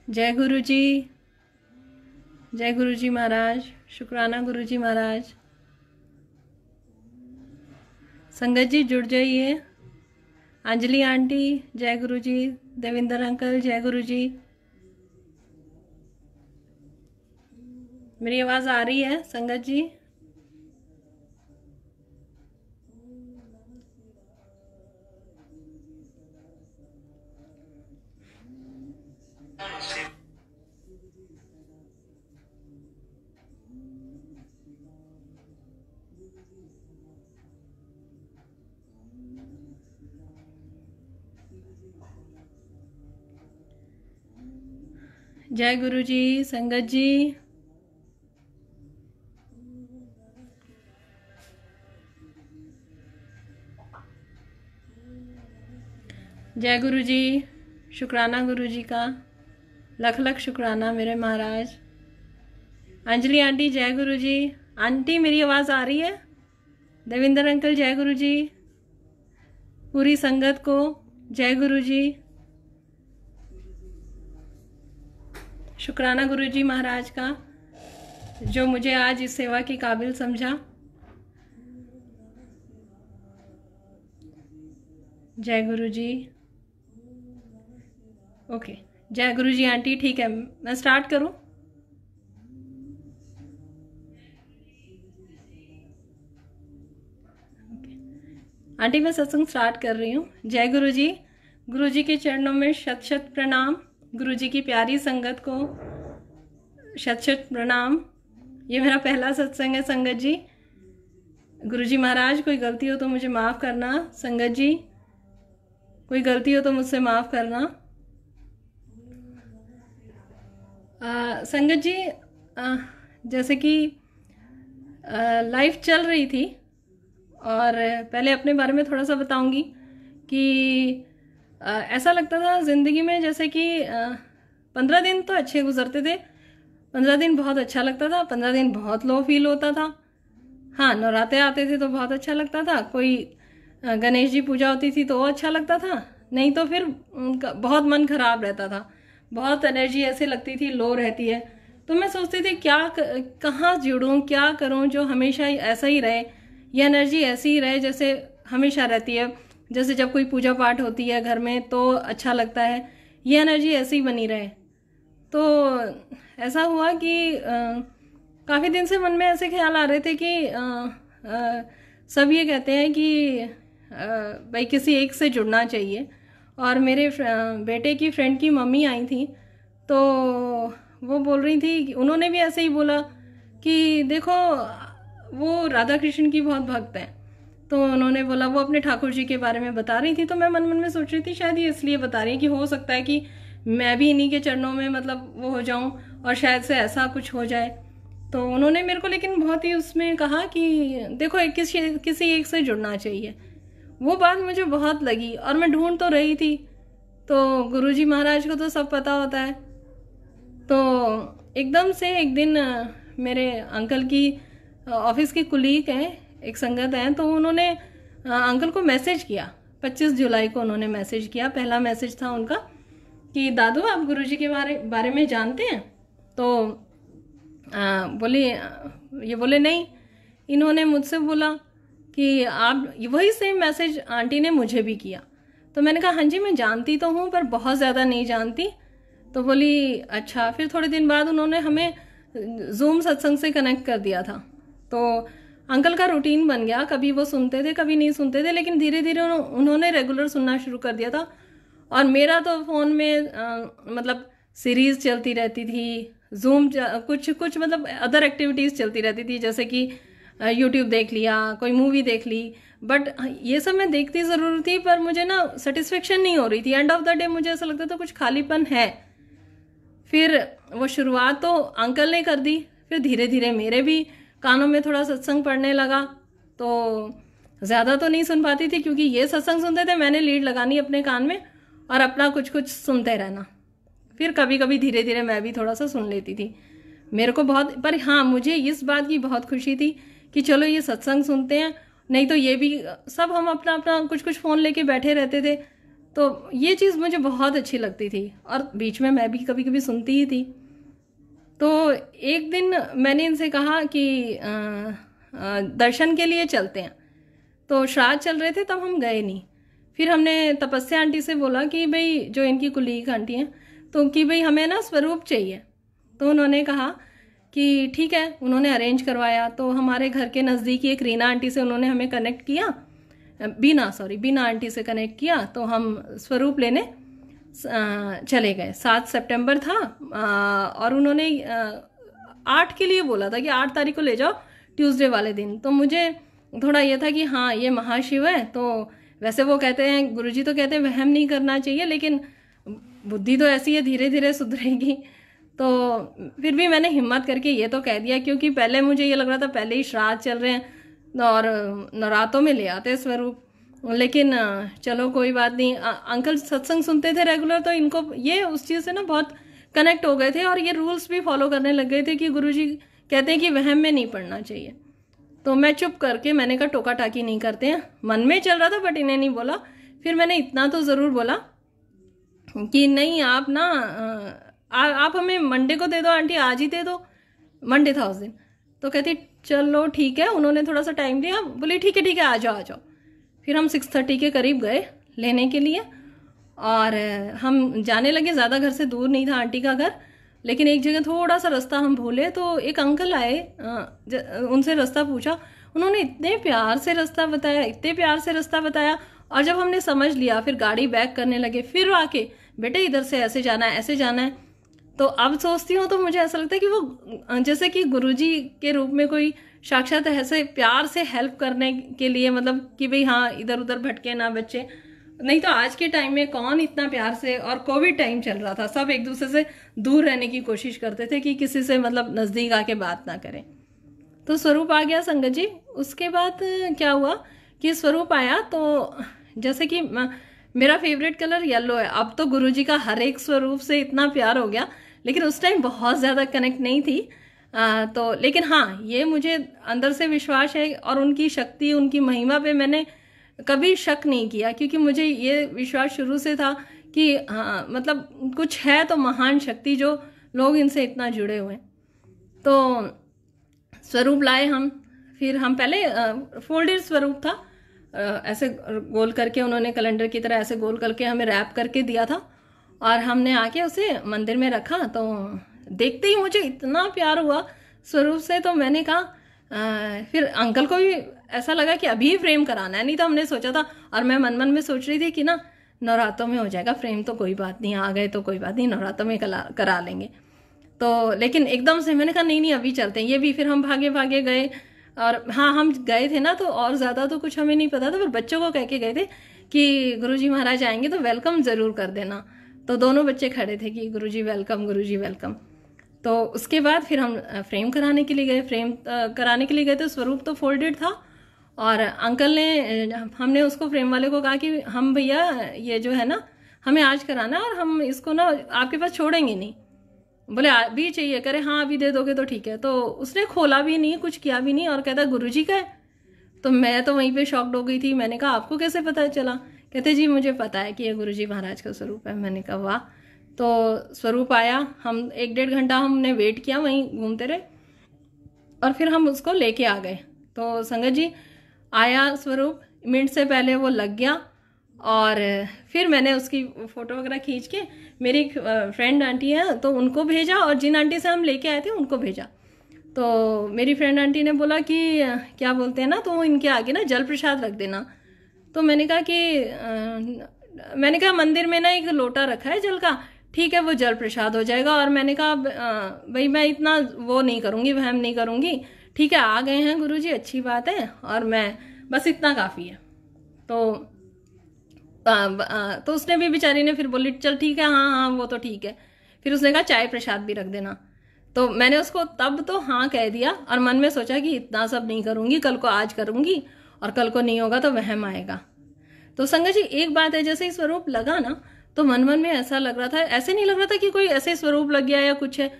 जय गुरु जी। जय गुरु जी महाराज। शुक्राना गुरु जी महाराज। संगत जी जुड़ जाइए। अंजलि आंटी जय गुरु जी। देविंदर अंकल जय गुरु जी। मेरी आवाज़ आ रही है संगत जी? जय गुरु जी। संगत जी जय गुरु जी। शुक्राना गुरु जी का लख लख शुक्राना मेरे महाराज। अंजलि आंटी जय गुरु जी। आंटी मेरी आवाज़ आ रही है? देविंदर अंकल जय गुरु जी। पूरी संगत को जय गुरु जी। शुक्राना गुरु जी महाराज का जो मुझे आज इस सेवा की काबिल समझा। जय गुरु जी। ओके जय गुरु जी आंटी। ठीक है मैं स्टार्ट करूं? आंटी मैं सत्संग स्टार्ट कर रही हूँ। जय गुरु जी। गुरु जी के चरणों में शत शत प्रणाम। गुरु जी की प्यारी संगत को शत शत प्रणाम। ये मेरा पहला सत्संग है संगत जी। गुरु जी महाराज कोई गलती हो तो मुझे माफ़ करना। संगत जी कोई गलती हो तो मुझसे माफ़ करना। संगत जी जैसे कि लाइफ चल रही थी और पहले अपने बारे में थोड़ा सा बताऊंगी कि ऐसा लगता था ज़िंदगी में जैसे कि 15 दिन तो अच्छे गुजरते थे। 15 दिन बहुत अच्छा लगता था। 15 दिन बहुत लो फील होता था। हाँ नवरात्रे आते थे तो बहुत अच्छा लगता था। कोई गणेश जी पूजा होती थी तो अच्छा लगता था। नहीं तो फिर बहुत मन खराब रहता था। बहुत एनर्जी ऐसे लगती थी लो रहती है। तो मैं सोचती थी क्या कहाँ जुड़ूं क्या करूं जो हमेशा ऐसा ही रहे। ये एनर्जी ऐसी ही रहे जैसे हमेशा रहती है। जैसे जब कोई पूजा पाठ होती है घर में तो अच्छा लगता है। ये एनर्जी ऐसी ही बनी रहे। तो ऐसा हुआ कि काफ़ी दिन से मन में ऐसे ख्याल आ रहे थे कि सब ये कहते हैं कि भाई किसी एक से जुड़ना चाहिए। और मेरे बेटे की फ्रेंड की मम्मी आई थी तो वो बोल रही थी, उन्होंने भी ऐसे ही बोला कि देखो वो राधा कृष्ण की बहुत भक्त हैं। तो उन्होंने बोला, वो अपने ठाकुर जी के बारे में बता रही थी। तो मैं मन मन में सोच रही थी शायद ये इसलिए बता रही है कि हो सकता है कि मैं भी इन्हीं के चरणों में मतलब वो हो जाऊं और शायद से ऐसा कुछ हो जाए। तो उन्होंने मेरे को लेकिन बहुत ही उसमें कहा कि देखो किसी एक से जुड़ना चाहिए। वो बात मुझे बहुत लगी और मैं ढूंढ तो रही थी। तो गुरुजी महाराज को तो सब पता होता है। तो एकदम से एक दिन मेरे अंकल की ऑफिस की कुलीग हैं, एक संगत हैं, तो उन्होंने अंकल को मैसेज किया। 25 जुलाई को उन्होंने मैसेज किया। पहला मैसेज था उनका कि दादू आप गुरुजी के बारे में जानते हैं? तो ये बोले नहीं। इन्होंने मुझसे बोला कि आप, वही सेम मैसेज आंटी ने मुझे भी किया। तो मैंने कहा हाँ जी मैं जानती तो हूँ पर बहुत ज़्यादा नहीं जानती। तो बोली अच्छा। फिर थोड़े दिन बाद उन्होंने हमें जूम सत्संग से कनेक्ट कर दिया था। तो अंकल का रूटीन बन गया, कभी वो सुनते थे कभी नहीं सुनते थे, लेकिन धीरे धीरे उन्होंने रेगुलर सुनना शुरू कर दिया था। और मेरा तो फ़ोन में मतलब सीरीज़ चलती रहती थी, जूम कुछ मतलब अदर एक्टिविटीज़ चलती रहती थी, जैसे कि यूट्यूब देख लिया, कोई मूवी देख ली। बट ये सब मैं देखती ज़रूर थी पर मुझे ना सेटिस्फेक्शन नहीं हो रही थी। एंड ऑफ द डे मुझे ऐसा लगता था कुछ खालीपन है। फिर वो शुरुआत तो अंकल ने कर दी, फिर धीरे धीरे मेरे भी कानों में थोड़ा सत्संग पढ़ने लगा। तो ज़्यादा तो नहीं सुन पाती थी क्योंकि ये सत्संग सुनते थे, मैंने लीड लगानी अपने कान में और अपना कुछ कुछ सुनते रहना। फिर कभी कभी धीरे धीरे मैं भी थोड़ा सा सुन लेती थी। मेरे को बहुत, पर हाँ मुझे इस बात की बहुत खुशी थी कि चलो ये सत्संग सुनते हैं, नहीं तो ये भी सब हम अपना अपना कुछ कुछ फ़ोन लेके बैठे रहते थे। तो ये चीज़ मुझे बहुत अच्छी लगती थी, और बीच में मैं भी कभी कभी सुनती ही थी। तो एक दिन मैंने इनसे कहा कि दर्शन के लिए चलते हैं। तो श्राद्ध चल रहे थे, तब हम गए नहीं। फिर हमने तपस्या आंटी से बोला कि भाई, जो इनकी कुलीग आंटी हैं, तो कि भाई हमें ना स्वरूप चाहिए। तो उन्होंने कहा कि ठीक है, उन्होंने अरेंज करवाया। तो हमारे घर के नज़दीक एक रीना आंटी से उन्होंने हमें कनेक्ट किया, बीना आंटी से कनेक्ट किया। तो हम स्वरूप लेने चले गए। 7 सितंबर था, और उन्होंने 8 के लिए बोला था कि 8 तारीख को ले जाओ, ट्यूसडे वाले दिन। तो मुझे थोड़ा ये था कि हाँ, ये महाशिव है। तो वैसे वो कहते हैं, गुरुजी तो कहते हैं वहम नहीं करना चाहिए, लेकिन बुद्धि तो ऐसी है, धीरे धीरे सुधरेगी। तो फिर भी मैंने हिम्मत करके ये तो कह दिया, क्योंकि पहले मुझे ये लग रहा था पहले ही श्राद्ध चल रहे हैं और नवरातों में ले आते स्वरूप। लेकिन चलो कोई बात नहीं। अंकल सत्संग सुनते थे रेगुलर, तो इनको ये उस चीज़ से ना बहुत कनेक्ट हो गए थे, और ये रूल्स भी फॉलो करने लग गए थे कि गुरुजी कहते हैं कि वहम में नहीं पढ़ना चाहिए। तो मैं चुप करके, मैंने कहा टोका टाकी नहीं करते हैं। मन में चल रहा था, बट इन्हें नहीं बोला। फिर मैंने इतना तो ज़रूर बोला कि नहीं, आप ना आप हमें मंडे को दे दो आंटी, आज ही दे दो। मंडे था उस दिन। तो कहती चलो ठीक है। उन्होंने थोड़ा सा टाइम दिया, बोली ठीक है आ जाओ आ जाओ। फिर हम 6:30 के करीब गए लेने के लिए, और हम जाने लगे। ज़्यादा घर से दूर नहीं था आंटी का घर, लेकिन एक जगह थोड़ा सा रास्ता हम भूले। तो एक अंकल आए, उनसे रास्ता पूछा। उन्होंने इतने प्यार से रास्ता बताया, इतने प्यार से रास्ता बताया। और जब हमने समझ लिया, फिर गाड़ी बैक करने लगे। फिर आके बेटे इधर से ऐसे जाना है, ऐसे जाना है। तो अब सोचती हूँ तो मुझे ऐसा लगता है कि वो जैसे कि गुरुजी के रूप में कोई साक्षात ऐसे प्यार से हेल्प करने के लिए, मतलब कि भाई हाँ, इधर उधर भटके ना बच्चे। नहीं तो आज के टाइम में कौन इतना प्यार से, और कोविड टाइम चल रहा था, सब एक दूसरे से दूर रहने की कोशिश करते थे कि किसी से मतलब नज़दीक आके बात ना करें। तो स्वरूप आ गया संगत जी। उसके बाद क्या हुआ कि स्वरूप आया, तो जैसे कि मेरा फेवरेट कलर येलो है। अब तो गुरुजी का हर एक स्वरूप से इतना प्यार हो गया, लेकिन उस टाइम बहुत ज़्यादा कनेक्ट नहीं थी। तो लेकिन हाँ, ये मुझे अंदर से विश्वास है, और उनकी शक्ति, उनकी महिमा पे मैंने कभी शक नहीं किया, क्योंकि मुझे ये विश्वास शुरू से था कि हाँ, मतलब कुछ है तो महान शक्ति, जो लोग इनसे इतना जुड़े हुए। तो स्वरूप लाए हम। फिर हम पहले फोल्डेड स्वरूप था, ऐसे गोल करके उन्होंने कैलेंडर की तरह ऐसे गोल करके हमें रैप करके दिया था, और हमने आके उसे मंदिर में रखा। तो देखते ही मुझे इतना प्यार हुआ स्वरूप से। तो मैंने कहा फिर अंकल को भी ऐसा लगा कि अभी फ्रेम कराना है। नहीं तो हमने सोचा था, और मैं मन मन में सोच रही थी कि ना नवरात्रों में हो जाएगा फ्रेम, तो कोई बात नहीं, आ गए तो कोई बात नहीं, नवरात्रों में करा लेंगे। तो लेकिन एकदम से मैंने कहा नहीं अभी चलते हैं। ये भी फिर हम भागे भागे गए। और हाँ, हम गए थे ना, तो और ज़्यादा तो कुछ हमें नहीं पता था, पर बच्चों को कह के गए थे कि गुरुजी महाराज आएंगे तो वेलकम ज़रूर कर देना। तो दोनों बच्चे खड़े थे कि गुरुजी वेलकम, गुरुजी वेलकम। तो उसके बाद फिर हम फ्रेम कराने के लिए गए। फ्रेम कराने के लिए गए तो स्वरूप तो फोल्डेड था, और अंकल ने, हमने उसको फ्रेम वाले को कहा कि हम भैया ये जो है ना, हमें आज कराना है, और हम इसको ना आपके पास छोड़ेंगे नहीं। बोले अभी चाहिए? करे हाँ अभी दे दोगे तो ठीक है। तो उसने खोला भी नहीं, कुछ किया भी नहीं, और कहता गुरुजी का है। तो मैं तो वहीं पे शॉक्ड हो गई थी। मैंने कहा आपको कैसे पता चला? कहते जी मुझे पता है कि ये गुरुजी महाराज का स्वरूप है। मैंने कहा वाह। तो स्वरूप आया, हम 1-1.5 घंटा हमने वेट किया, वहीं घूमते रहे, और फिर हम उसको लेके आ गए। तो संगत जी आया स्वरूप, मिनट से पहले वो लग गया, और फिर मैंने उसकी फ़ोटो वगैरह खींच के मेरी एक फ्रेंड आंटी है तो उनको भेजा, और जिन आंटी से हम लेके आए थे उनको भेजा। तो मेरी फ्रेंड आंटी ने बोला कि क्या बोलते हैं ना, तो इनके आगे ना जल प्रसाद रख देना। तो मैंने कहा कि मैंने कहा मंदिर में ना एक लोटा रखा है जल का, ठीक है वो जल प्रसाद हो जाएगा। और मैंने कहा भाई मैं इतना वो नहीं करूँगी, वहम नहीं करूँगी, ठीक है आ गए हैं गुरुजी, अच्छी बात है, और मैं बस इतना काफ़ी है। तो उसने भी, बेचारी ने फिर बोली चल ठीक है, हाँ हाँ वो तो ठीक है। फिर उसने कहा चाय प्रसाद भी रख देना। तो मैंने उसको तब तो हाँ कह दिया, और मन में सोचा कि इतना सब नहीं करूँगी, कल को आज करूँगी, और कल को नहीं होगा तो वहम आएगा। तो संगत जी एक बात है, जैसे ही स्वरूप लगा ना, तो मन मन में ऐसा लग रहा था, ऐसे नहीं लग रहा था कि कोई ऐसे स्वरूप लग गया या कुछ है,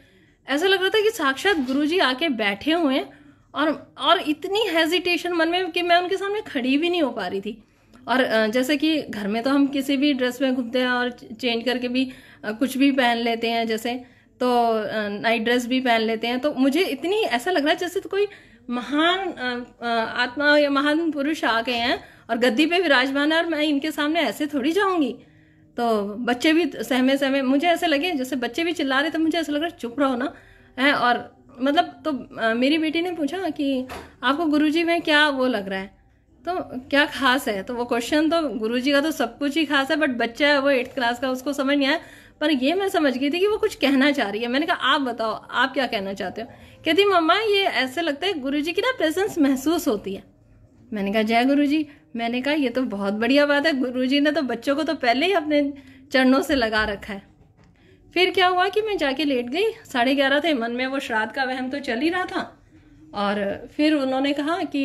ऐसा लग रहा था कि साक्षात गुरुजी आके बैठे हुए हैं। और इतनी हेजिटेशन मन में कि मैं उनके सामने खड़ी भी नहीं हो पा रही थी। और जैसे कि घर में तो हम किसी भी ड्रेस में घूमते हैं और चेंज करके भी कुछ भी पहन लेते हैं, जैसे तो नाइट ड्रेस भी पहन लेते हैं। तो मुझे इतनी ऐसा लग रहा है जैसे तो कोई महान आत्मा या महान पुरुष आ गए हैं और गद्दी पे विराजमान है और मैं इनके सामने ऐसे थोड़ी जाऊंगी। तो बच्चे भी सहमे सहमे मुझे ऐसे लगे, जैसे बच्चे भी चिल्ला रहे थे, मुझे ऐसा लग रहा है चुप रहो ना है। और मतलब तो मेरी बेटी ने पूछा कि आपको गुरुजी में क्या वो लग रहा है, तो क्या खास है। तो वो क्वेश्चन तो गुरुजी का तो सब कुछ ही खास है, बट बच्चा है वो 8th क्लास का, उसको समझ नहीं आया। पर ये मैं समझ गई थी कि वो कुछ कहना चाह रही है। मैंने कहा आप बताओ आप क्या कहना चाहते हो। कहती मम्मा ये ऐसे लगता है गुरुजी की ना प्रेजेंस महसूस होती है। मैंने कहा जय गुरुजी। मैंने कहा ये तो बहुत बढ़िया बात है, गुरुजी ने तो बच्चों को तो पहले ही अपने चरणों से लगा रखा है। फिर क्या हुआ कि मैं जाके लेट गई, 11:30 थे, मन में वो श्राद्ध का वहम तो चल ही रहा था। और फिर उन्होंने कहा कि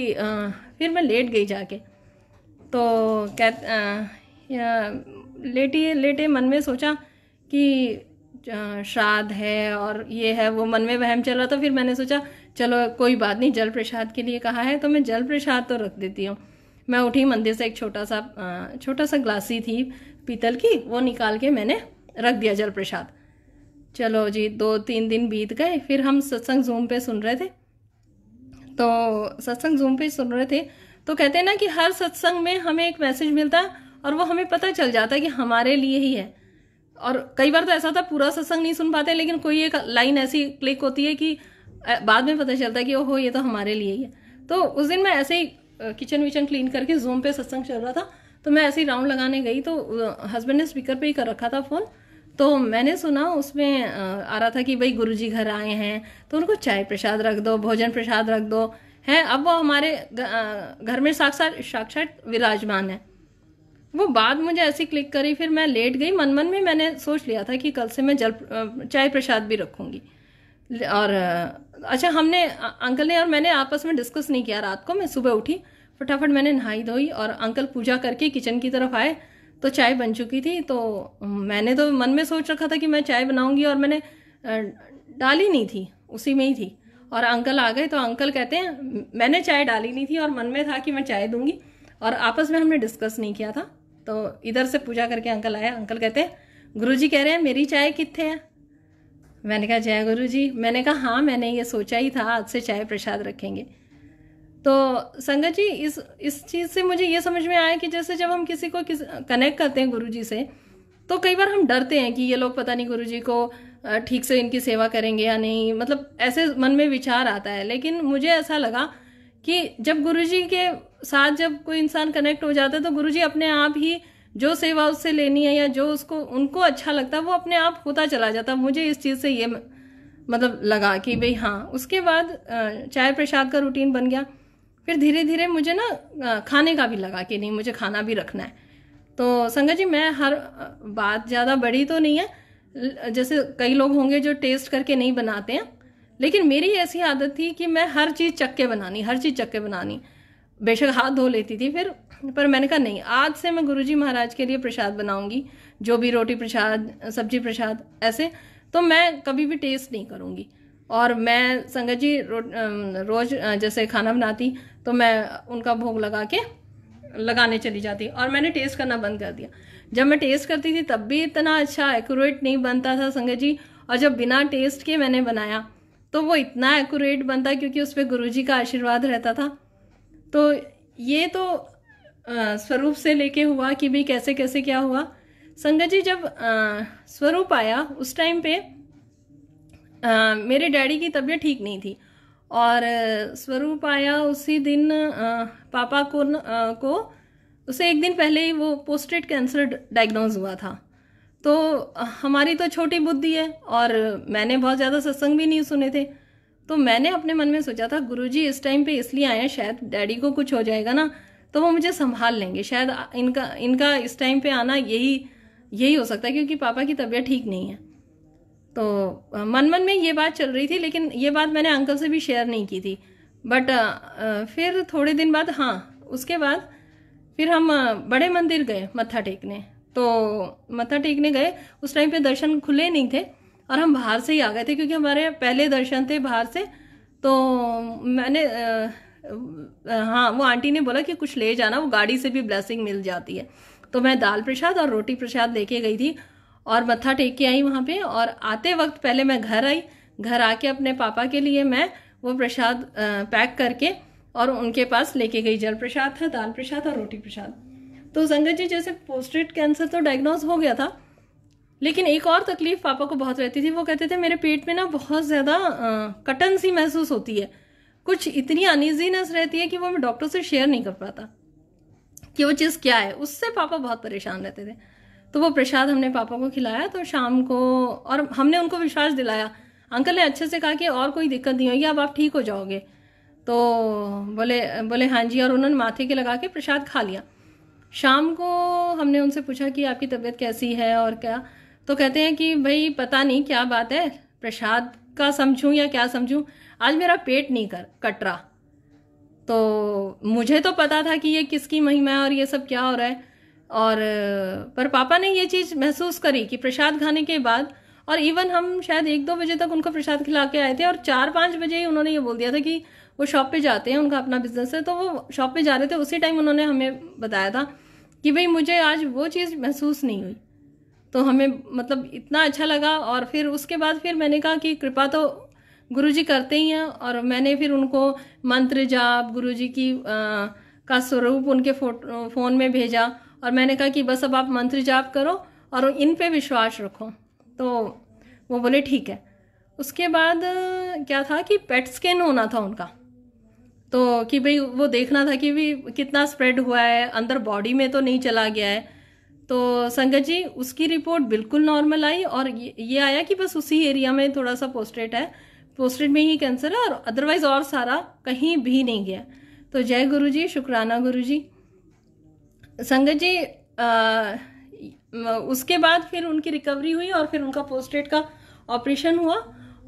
फिर मैं लेट गई जाके। तो लेटे लेटे मन में सोचा कि श्राद्ध है और ये है, वो मन में वहम चल रहा था। फिर मैंने सोचा चलो कोई बात नहीं, जल प्रसाद के लिए कहा है तो मैं जल प्रसाद तो रख देती हूँ। मैं उठी, मंदिर से एक छोटा सा ग्लासी थी पीतल की, वो निकाल के मैंने रख दिया जल प्रसाद। चलो जी 2-3 दिन बीत गए। फिर हम सत्संग जूम पे सुन रहे थे, तो सत्संग जूम पे सुन रहे थे तो कहते हैं ना कि हर सत्संग में हमें एक मैसेज मिलता है और वो हमें पता चल जाता है कि हमारे लिए ही है। और कई बार तो ऐसा था पूरा सत्संग नहीं सुन पाते, लेकिन कोई एक लाइन ऐसी क्लिक होती है कि बाद में पता चलता है कि ओहो ये तो हमारे लिए ही है। तो उस दिन मैं ऐसे ही किचन विचन क्लीन करके जूम पे सत्संग चल रहा था, तो मैं ऐसे ही राउंड लगाने गई तो हस्बैंड ने स्पीकर पे ही कर रखा था फोन। तो मैंने सुना उसमें आ रहा था कि भाई गुरुजी घर आए हैं तो उनको चाय प्रसाद रख दो, भोजन प्रसाद रख दो है। अब वो हमारे घर में साक्षात विराजमान है। वो बात मुझे ऐसी क्लिक करी, फिर मैं लेट गई। मन मन में मैंने सोच लिया था कि कल से मैं चाय प्रसाद भी रखूंगी। और अच्छा हमने अंकल ने और मैंने आपस में डिस्कस नहीं किया रात को। मैं सुबह उठी, फटाफट मैंने नहाई धोई और अंकल पूजा करके किचन की तरफ आए तो चाय बन चुकी थी। तो मैंने तो मन में सोच रखा था कि मैं चाय बनाऊंगी और मैंने डाली नहीं थी, उसी में ही थी। और अंकल आ गए तो अंकल कहते हैं मैंने चाय डाली नहीं थी और मन में था कि मैं चाय दूंगी और आपस में हमने डिस्कस नहीं किया था। तो इधर से पूजा करके अंकल आया, अंकल कहते हैं गुरुजी कह रहे हैं मेरी चाय कित्थे है। मैंने कहा जय गुरुजी। मैंने कहा हाँ मैंने ये सोचा ही था आज से चाय प्रसाद रखेंगे। तो संगत जी इस चीज़ से मुझे ये समझ में आया कि जैसे जब हम किसी को कनेक्ट करते हैं गुरुजी से तो कई बार हम डरते हैं कि ये लोग पता नहीं गुरुजी को ठीक से इनकी सेवा करेंगे या नहीं, मतलब ऐसे मन में विचार आता है। लेकिन मुझे ऐसा लगा कि जब गुरुजी के साथ जब कोई इंसान कनेक्ट हो जाता है तो गुरुजी अपने आप ही जो सेवा उससे लेनी है या जो उसको उनको अच्छा लगता है वो अपने आप होता चला जाता। मुझे इस चीज़ से ये मतलब लगा कि भाई हाँ। उसके बाद चाय प्रसाद का रूटीन बन गया। फिर धीरे धीरे मुझे ना खाने का भी लगा कि नहीं मुझे खाना भी रखना है। तो संगत जी मैं हर बात ज़्यादा बड़ी तो नहीं है, जैसे कई लोग होंगे जो टेस्ट करके नहीं बनाते हैं, लेकिन मेरी ऐसी आदत थी कि मैं हर चीज़ चक्के बनानी, हर चीज़ चक्के बनानी। बेशक हाथ धो लेती थी फिर, पर मैंने कहा नहीं आज से मैं गुरुजी महाराज के लिए प्रसाद बनाऊंगी, जो भी रोटी प्रसाद सब्जी प्रसाद ऐसे, तो मैं कभी भी टेस्ट नहीं करूंगी। और मैं संगत जी रोज जैसे खाना बनाती तो मैं उनका भोग लगाने चली जाती और मैंने टेस्ट करना बंद कर दिया। जब मैं टेस्ट करती थी तब भी इतना अच्छा एक्यूरेट नहीं बनता था संगत जी, और जब बिना टेस्ट के मैंने बनाया तो वो इतना एक्यूरेट बनता क्योंकि उस पर गुरुजी का आशीर्वाद रहता था। तो ये तो स्वरूप से लेके हुआ कि भाई कैसे कैसे क्या हुआ। संगत जी जब स्वरूप आया उस टाइम पे मेरे डैडी की तबीयत ठीक नहीं थी और स्वरूप आया उसी दिन पापा को उसे एक दिन पहले ही वो पोस्टेट कैंसर डायग्नोज हुआ था। तो हमारी तो छोटी बुद्धि है और मैंने बहुत ज़्यादा सत्संग भी नहीं सुने थे। तो मैंने अपने मन में सोचा था गुरुजी इस टाइम पे इसलिए आए हैं, शायद डैडी को कुछ हो जाएगा ना तो वो मुझे संभाल लेंगे, शायद इनका इस टाइम पे आना यही हो सकता है क्योंकि पापा की तबीयत ठीक नहीं है। तो मन में ये बात चल रही थी, लेकिन ये बात मैंने अंकल से भी शेयर नहीं की थी। बट फिर थोड़े दिन बाद उसके बाद फिर हम बड़े मंदिर गए मत्था टेकने। तो मत्था टेकने गए, उस टाइम पे दर्शन खुले नहीं थे और हम बाहर से ही आ गए थे क्योंकि हमारे पहले दर्शन थे बाहर से। तो मैंने हाँ वो आंटी ने बोला कि कुछ ले जाना, वो गाड़ी से भी ब्लेसिंग मिल जाती है। तो मैं दाल प्रसाद और रोटी प्रसाद लेके गई थी और मत्था टेक के आई वहाँ पे। और आते वक्त पहले मैं घर आई, घर आके अपने पापा के लिए मैं वो प्रसाद पैक करके और उनके पास लेके गई। जल प्रसाद था, दाल प्रसाद और रोटी प्रसाद। तो संगत जी, जैसे पोस्टेट कैंसर तो डायग्नोज हो गया था, लेकिन एक और तकलीफ पापा को बहुत रहती थी। वो कहते थे मेरे पेट में ना बहुत ज़्यादा कटन सी महसूस होती है, कुछ इतनी अनईजीनेस रहती है कि वो मैं डॉक्टर से शेयर नहीं कर पाता कि वो चीज़ क्या है। उससे पापा बहुत परेशान रहते थे। तो वो प्रसाद हमने पापा को खिलाया तो शाम को, और हमने उनको विश्वास दिलाया। अंकल ने अच्छे से कहा कि और कोई दिक्कत नहीं होगी, अब आप ठीक हो जाओगे। तो बोले हाँ जी, और उन्होंने माथे के लगा के प्रसाद खा लिया। शाम को हमने उनसे पूछा कि आपकी तबीयत कैसी है और क्या, तो कहते हैं कि भाई पता नहीं क्या बात है, प्रसाद का समझूं या क्या समझूं, आज मेरा पेट नहीं कट रहा। तो मुझे तो पता था कि ये किसकी महिमा है और ये सब क्या हो रहा है, और पर पापा ने ये चीज़ महसूस करी कि प्रसाद खाने के बाद, और इवन हम शायद 1-2 बजे तक उनको प्रसाद खिला के आए थे, और 4-5 बजे ही उन्होंने ये बोल दिया था कि वो शॉप पे जाते हैं, उनका अपना बिजनेस है, तो वो शॉप पे जा रहे थे। उसी टाइम उन्होंने हमें बताया था कि भाई मुझे आज वो चीज़ महसूस नहीं हुई। तो हमें मतलब इतना अच्छा लगा। और फिर उसके बाद फिर मैंने कहा कि कृपा तो गुरुजी करते ही हैं, और मैंने फिर उनको मंत्र जाप गुरुजी की का स्वरूप उनके फ़ोन में भेजा, और मैंने कहा कि बस अब आप मंत्र जाप करो और इन पे विश्वास रखो। तो वो बोले ठीक है। उसके बाद क्या था कि पेट स्कैन होना था उनका, तो कि भाई वो देखना था कि भी कितना स्प्रेड हुआ है, अंदर बॉडी में तो नहीं चला गया है। तो संगत जी, उसकी रिपोर्ट बिल्कुल नॉर्मल आई, और ये आया कि बस उसी एरिया में थोड़ा सा पोस्टेट है, पोस्टेट में ही कैंसर है, और अदरवाइज और सारा कहीं भी नहीं गया। तो जय गुरु जी, शुक्राना गुरु जी। संगत जी, उसके बाद फिर उनकी रिकवरी हुई, और फिर उनका पोस्टेट का ऑपरेशन हुआ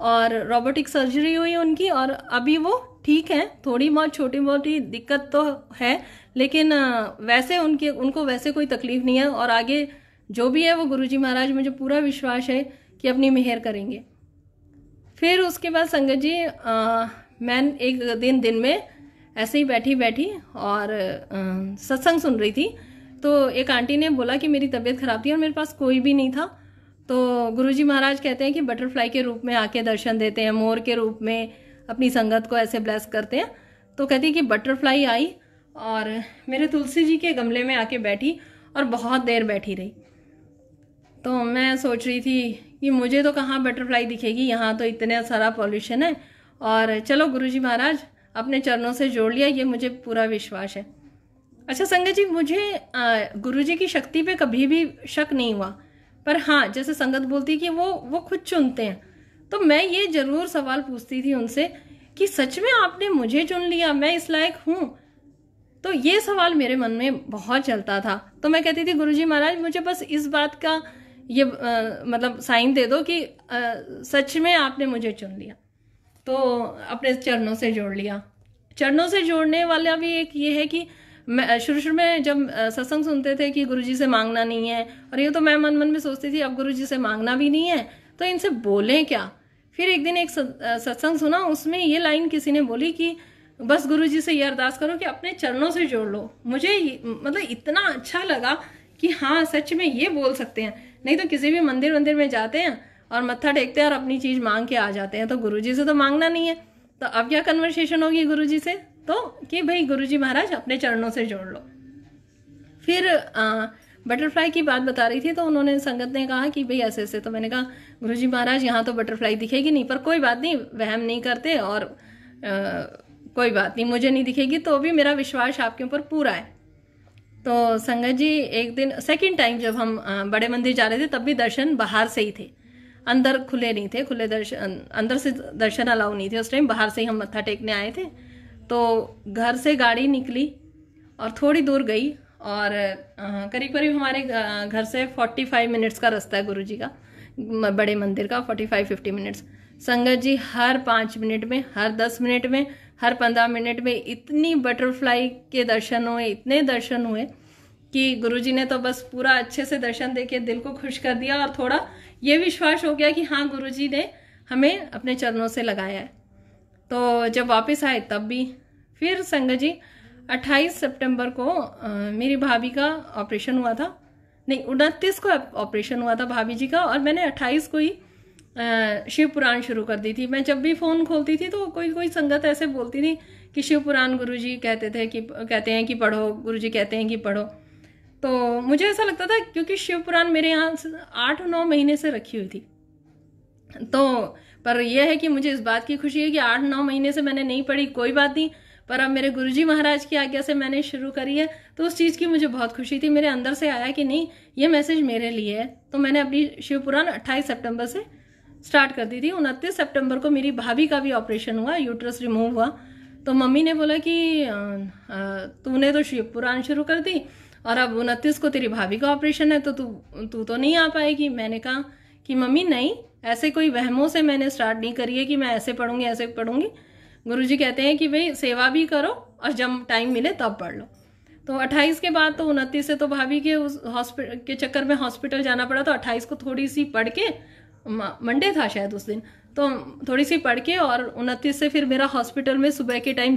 और रोबोटिक सर्जरी हुई उनकी, और अभी वो ठीक है। थोड़ी बहुत छोटी मोटी दिक्कत तो है, लेकिन वैसे उनको वैसे कोई तकलीफ नहीं है, और आगे जो भी है वो गुरुजी महाराज, मुझे पूरा विश्वास है कि अपनी मेहर करेंगे। फिर उसके बाद संगत जी, मैं एक दिन में ऐसे ही बैठी और सत्संग सुन रही थी। तो एक आंटी ने बोला कि मेरी तबीयत खराब थी और मेरे पास कोई भी नहीं था। तो गुरुजी महाराज कहते हैं कि बटरफ्लाई के रूप में आके दर्शन देते हैं, मोर के रूप में अपनी संगत को ऐसे ब्लेस करते हैं। तो कहती है कि बटरफ्लाई आई और मेरे तुलसी जी के गमले में आके बैठी, और बहुत देर बैठी रही। तो मैं सोच रही थी कि मुझे तो कहाँ बटरफ्लाई दिखेगी, यहाँ तो इतने सारा पॉल्यूशन है। और चलो गुरुजी महाराज अपने चरणों से जोड़ लिया, ये मुझे पूरा विश्वास है। अच्छा संगत जी, मुझे गुरुजी की शक्ति पे कभी भी शक नहीं हुआ, पर हाँ, जैसे संगत बोलती है कि वो खुद चुनते हैं, तो मैं ये जरूर सवाल पूछती थी उनसे कि सच में आपने मुझे चुन लिया, मैं इस लायक हूँ? तो ये सवाल मेरे मन में बहुत चलता था। तो मैं कहती थी गुरुजी महाराज मुझे बस इस बात का ये मतलब साइन दे दो कि सच में आपने मुझे चुन लिया। तो अपने चरणों से जोड़ लिया। चरणों से जोड़ने वाला भी एक ये है कि मैं शुरू में जब सत्संग सुनते थे कि गुरुजी से मांगना नहीं है, और ये तो मैं मन में सोचती थी अब गुरुजी से मांगना भी नहीं है तो इनसे बोलें क्या। फिर एक दिन एक सत्संग सुना, उसमें ये लाइन किसी ने बोली कि बस गुरुजी से ये अरदास करो कि अपने चरणों से जोड़ लो। मुझे मतलब इतना अच्छा लगा कि हाँ सच में ये बोल सकते हैं। नहीं तो किसी भी मंदिर में जाते हैं और मत्था टेकते हैं और अपनी चीज मांग के आ जाते हैं, तो गुरुजी से तो मांगना नहीं है। तो अब क्या कन्वर्सेशन होगी गुरुजी से, तो कि भाई गुरुजी महाराज अपने चरणों से जोड़ लो। फिर बटरफ्लाई की बात बता रही थी, तो उन्होंने संगत ने कहा कि भाई ऐसे ऐसे। तो मैंने कहा गुरुजी महाराज यहाँ तो बटरफ्लाई दिखेगी नहीं, पर कोई बात नहीं, वहम नहीं करते, और कोई बात नहीं, मुझे नहीं दिखेगी तो भी मेरा विश्वास आपके ऊपर पूरा है। तो संगत जी एक दिन सेकंड टाइम जब हम बड़े मंदिर जा रहे थे, तब भी दर्शन बाहर से ही थे, अंदर खुले नहीं थे। खुले दर्शन, अंदर से दर्शन अलाउ नहीं थे उस टाइम, बाहर से ही हम मत्था टेकने आए थे। तो घर से गाड़ी निकली और थोड़ी दूर गई, और करीब करीब हमारे घर से 45 मिनट्स का रास्ता है गुरुजी का, बड़े मंदिर का 45-50 मिनट्स। संगत जी हर 5 मिनट में, हर 10 मिनट में, हर 15 मिनट में इतनी बटरफ्लाई के दर्शन हुए, इतने दर्शन हुए कि गुरुजी ने तो बस पूरा अच्छे से दर्शन देके दिल को खुश कर दिया, और थोड़ा ये विश्वास हो गया कि हाँ गुरुजी ने हमें अपने चरणों से लगाया है। तो जब वापस आए तब भी फिर संगत जी 28 सितंबर को मेरी भाभी का ऑपरेशन हुआ था, नहीं 29 को ऑपरेशन हुआ था भाभी जी का, और मैंने 28 को ही शिव पुराण शुरू कर दी थी। मैं जब भी फ़ोन खोलती थी तो कोई कोई संगत ऐसे बोलती थी कि शिव पुराण गुरुजी कहते हैं कि पढ़ो, गुरुजी कहते हैं कि पढ़ो। तो मुझे ऐसा लगता था क्योंकि शिव पुराण मेरे यहाँ 8-9 महीने से रखी हुई थी, तो पर यह है कि मुझे इस बात की खुशी है कि 8-9 महीने से मैंने नहीं पढ़ी, कोई बात नहीं, पर अब मेरे गुरुजी महाराज की आज्ञा से मैंने शुरू करी है, तो उस चीज़ की मुझे बहुत खुशी थी। मेरे अंदर से आया कि नहीं, ये मैसेज मेरे लिए है, तो मैंने अपनी शिव पुराण 28 सितंबर से स्टार्ट कर दी थी। 29 सितंबर को मेरी भाभी का भी ऑपरेशन हुआ, यूट्रस रिमूव हुआ, तो मम्मी ने बोला कि तूने तो शिव पुराण शुरू कर दी और अब 29 को तेरी भाभी का ऑपरेशन है, तो तू तो नहीं आ पाएगी। मैंने कहा कि मम्मी नहीं, ऐसे कोई वहमों से मैंने स्टार्ट नहीं करी है कि मैं ऐसे पढ़ूंगी ऐसे पढ़ूंगी। गुरुजी कहते हैं कि भाई सेवा भी करो और जब टाइम मिले तब पढ़ लो। तो 28 के बाद तो 29 से तो भाभी के उस हॉस्पिटल के चक्कर में हॉस्पिटल जाना पड़ा, तो 28 को थोड़ी सी पढ़ के, मंडे था शायद उस दिन, तो थोड़ी सी पढ़ के और 29 से फिर मेरा हॉस्पिटल में सुबह के टाइम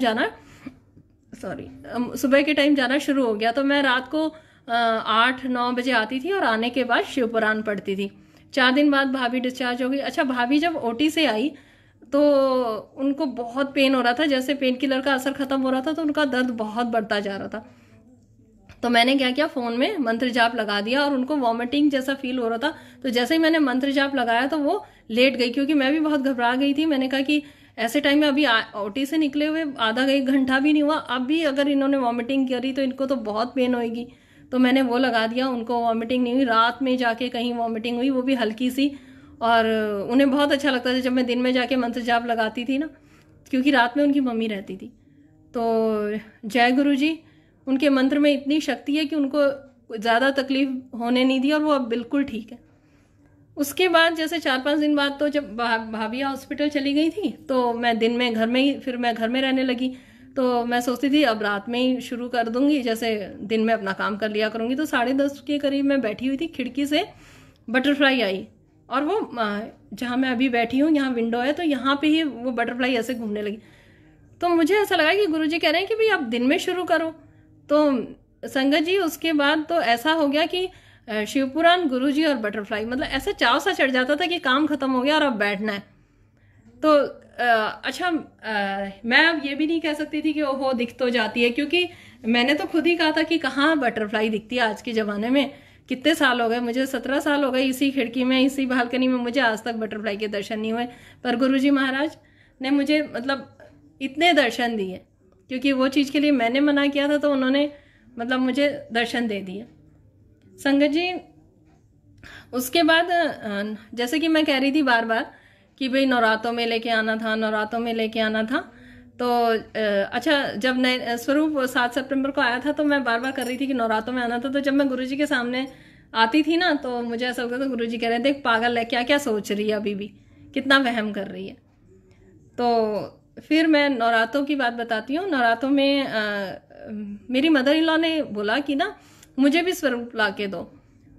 जाना शुरू हो गया। तो मैं रात को 8-9 बजे आती थी और आने के बाद शिव पुराण पढ़ती थी। 4 दिन बाद भाभी डिस्चार्ज हो गई। अच्छा, भाभी जब ओटी से आई तो उनको बहुत पेन हो रहा था, जैसे पेन किलर का असर खत्म हो रहा था, तो उनका दर्द बहुत बढ़ता जा रहा था। तो मैंने क्या किया, फ़ोन में मंत्र जाप लगा दिया और उनको वॉमिटिंग जैसा फील हो रहा था, तो जैसे ही मैंने मंत्र जाप लगाया तो वो लेट गई, क्योंकि मैं भी बहुत घबरा गई थी। मैंने कहा कि ऐसे टाइम में अभी ओटी से निकले हुए आधा 1 घंटा भी नहीं हुआ, अब भी अगर इन्होंने वॉमिटिंग करी तो इनको तो बहुत पेन होएगी। तो मैंने वो लगा दिया, उनको वॉमिटिंग नहीं हुई। रात में जाके कहीं वॉमिटिंग हुई, वो भी हल्की सी, और उन्हें बहुत अच्छा लगता था जब मैं दिन में जाके मंत्र जाप लगाती थी ना, क्योंकि रात में उनकी मम्मी रहती थी। तो जय गुरु जी, उनके मंत्र में इतनी शक्ति है कि उनको ज़्यादा तकलीफ होने नहीं दी और वो अब बिल्कुल ठीक है। उसके बाद जैसे 4-5 दिन बाद तो जब भाभी हॉस्पिटल चली गई थी, तो मैं दिन में घर में ही, फिर मैं घर में रहने लगी। तो मैं सोचती थी अब रात में ही शुरू कर दूंगी, जैसे दिन में अपना काम कर लिया करूंगी। तो 10:30 के करीब मैं बैठी हुई थी, खिड़की से बटरफ्लाई आई, और वो जहाँ मैं अभी बैठी हूँ यहाँ विंडो है, तो यहाँ पे ही वो बटरफ्लाई ऐसे घूमने लगी। तो मुझे ऐसा लगा कि गुरुजी कह रहे हैं कि भाई आप दिन में शुरू करो। तो संगत जी उसके बाद तो ऐसा हो गया कि शिवपुराण, गुरुजी और बटरफ्लाई, मतलब ऐसा चाव सा चढ़ जाता था कि काम खत्म हो गया और अब बैठना है। तो अच्छा, मैं अब ये भी नहीं कह सकती थी कि ओहो दिख तो जाती है, क्योंकि मैंने तो खुद ही कहा था कि कहाँ बटरफ्लाई दिखती है आज के ज़माने में। कितने साल हो गए मुझे, 17 साल हो गए इसी खिड़की में, इसी बालकनी में, मुझे आज तक बटरफ्लाई के दर्शन नहीं हुए। पर गुरुजी महाराज ने मुझे मतलब इतने दर्शन दिए, क्योंकि वो चीज़ के लिए मैंने मना किया था, तो उन्होंने मतलब मुझे दर्शन दे दिए। संगत जी उसके बाद जैसे कि मैं कह रही थी बार बार कि भाई नवरातों में लेके आना था, नवरातों में लेके आना था। तो अच्छा, जब नए स्वरूप 7 सितंबर को आया था तो मैं बार बार कर रही थी कि नवरातों में आना था। तो जब मैं गुरुजी के सामने आती थी ना, तो मुझे ऐसा लगता था गुरुजी कह रहे थे पागल है, क्या क्या सोच रही है, अभी भी कितना वहम कर रही है। तो फिर मैं नवरातों की बात बताती हूँ। नवरातों में मेरी मदर इन लॉ ने बोला कि ना मुझे भी स्वरूप ला के दो।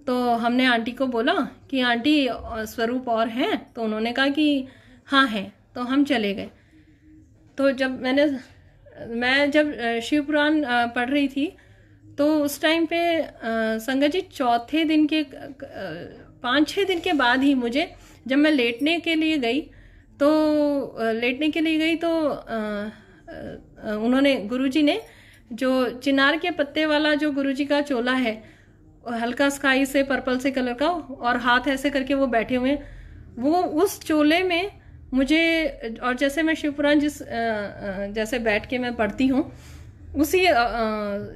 तो हमने आंटी को बोला कि आंटी स्वरूप और हैं? तो उन्होंने कहा कि हाँ हैं। तो हम चले गए। तो जब मैं जब शिव पुराण पढ़ रही थी, तो उस टाइम पे संगत जी चौथे दिन के 5-6 दिन के बाद ही मुझे, जब मैं लेटने के लिए गई तो उन्होंने, गुरुजी ने, जो चिनार के पत्ते वाला जो गुरुजी का चोला है, हल्का स्काई से पर्पल से कलर का, और हाथ ऐसे करके वो बैठे हुए हैं, वो उस चोले में मुझे, और जैसे मैं शिवपुराण जैसे बैठ के मैं पढ़ती हूँ उसी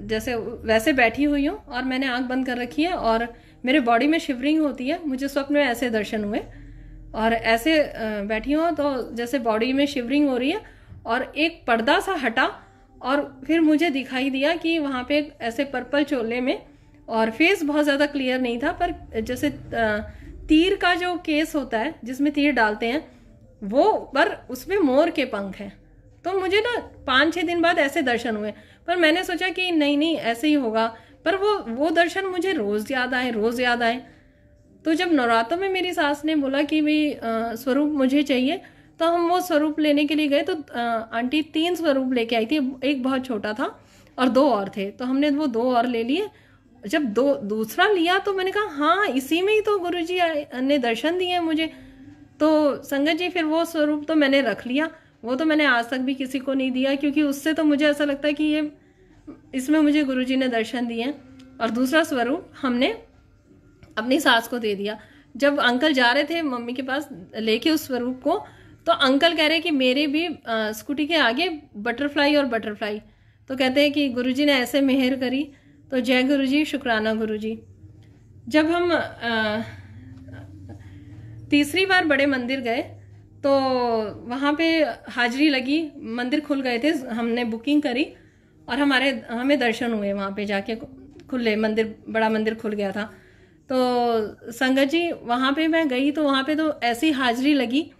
जैसे वैसे बैठी हुई हूँ, और मैंने आंख बंद कर रखी है और मेरे बॉडी में शिवरिंग होती है। मुझे स्वप्न में ऐसे दर्शन हुए और ऐसे बैठी हूँ, तो जैसे बॉडी में शिवरिंग हो रही है, और एक पर्दा सा हटा और फिर मुझे दिखाई दिया कि वहाँ पे ऐसे पर्पल चोले में, और फेस बहुत ज़्यादा क्लियर नहीं था, पर जैसे तीर का जो केस होता है जिसमें तीर डालते हैं वो, पर उसमें मोर के पंख हैं। तो मुझे ना 5-6 दिन बाद ऐसे दर्शन हुए, पर मैंने सोचा कि नहीं ऐसे ही होगा, पर वो दर्शन मुझे रोज़ याद आए। तो जब नवरात्रों में मेरी सास ने बोला कि भाई स्वरूप मुझे चाहिए, तो हम वो स्वरूप लेने के लिए गए, तो आंटी 3 स्वरूप लेके आई थी, एक बहुत छोटा था और 2 और थे, तो हमने वो 2 और ले लिए। जब दूसरा लिया तो मैंने कहा हाँ इसी में ही तो गुरुजी ने दर्शन दिए मुझे। तो संगत जी फिर वो स्वरूप तो मैंने रख लिया, वो तो मैंने आज तक भी किसी को नहीं दिया, क्योंकि उससे तो मुझे ऐसा लगता है कि ये इसमें मुझे गुरुजी ने दर्शन दिए। और दूसरा स्वरूप हमने अपनी सास को दे दिया। जब अंकल जा रहे थे मम्मी के पास लेके उस स्वरूप को, तो अंकल कह रहे कि मेरे भी स्कूटी के आगे बटरफ्लाई और बटरफ्लाई, तो कहते हैं कि गुरुजी ने ऐसे मेहर करी। तो जय गुरुजी, शुक्राना गुरुजी। जब हम तीसरी बार बड़े मंदिर गए तो वहाँ पे हाजिरी लगी, मंदिर खुल गए थे, हमने बुकिंग करी और हमें दर्शन हुए वहाँ पे जाके, खुले मंदिर, बड़ा मंदिर खुल गया था। तो संगत जी वहाँ पे मैं गई तो वहाँ पे तो ऐसी हाजिरी लगी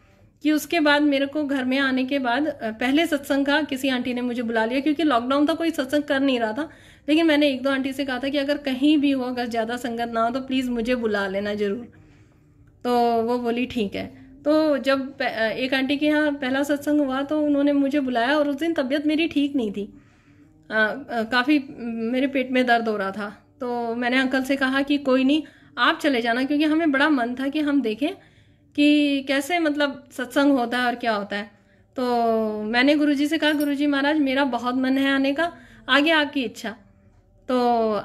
कि उसके बाद मेरे को घर में आने के बाद पहले सत्संग का किसी आंटी ने मुझे बुला लिया, क्योंकि लॉकडाउन था, कोई सत्संग कर नहीं रहा था। लेकिन मैंने 1-2 आंटी से कहा था कि अगर कहीं भी हो, अगर ज़्यादा संगत ना हो तो प्लीज़ मुझे बुला लेना ज़रूर। तो वो बोली ठीक है। तो जब एक आंटी के यहाँ पहला सत्संग हुआ तो उन्होंने मुझे बुलाया, और उस दिन तबीयत मेरी ठीक नहीं थी, काफ़ी मेरे पेट में दर्द हो रहा था। तो मैंने अंकल से कहा कि कोई नहीं, आप चले जाना, क्योंकि हमें बड़ा मन था कि हम देखें कि कैसे मतलब सत्संग होता है और क्या होता है। तो मैंने गुरुजी से कहा, गुरुजी महाराज मेरा बहुत मन है आने का, आगे आपकी इच्छा। तो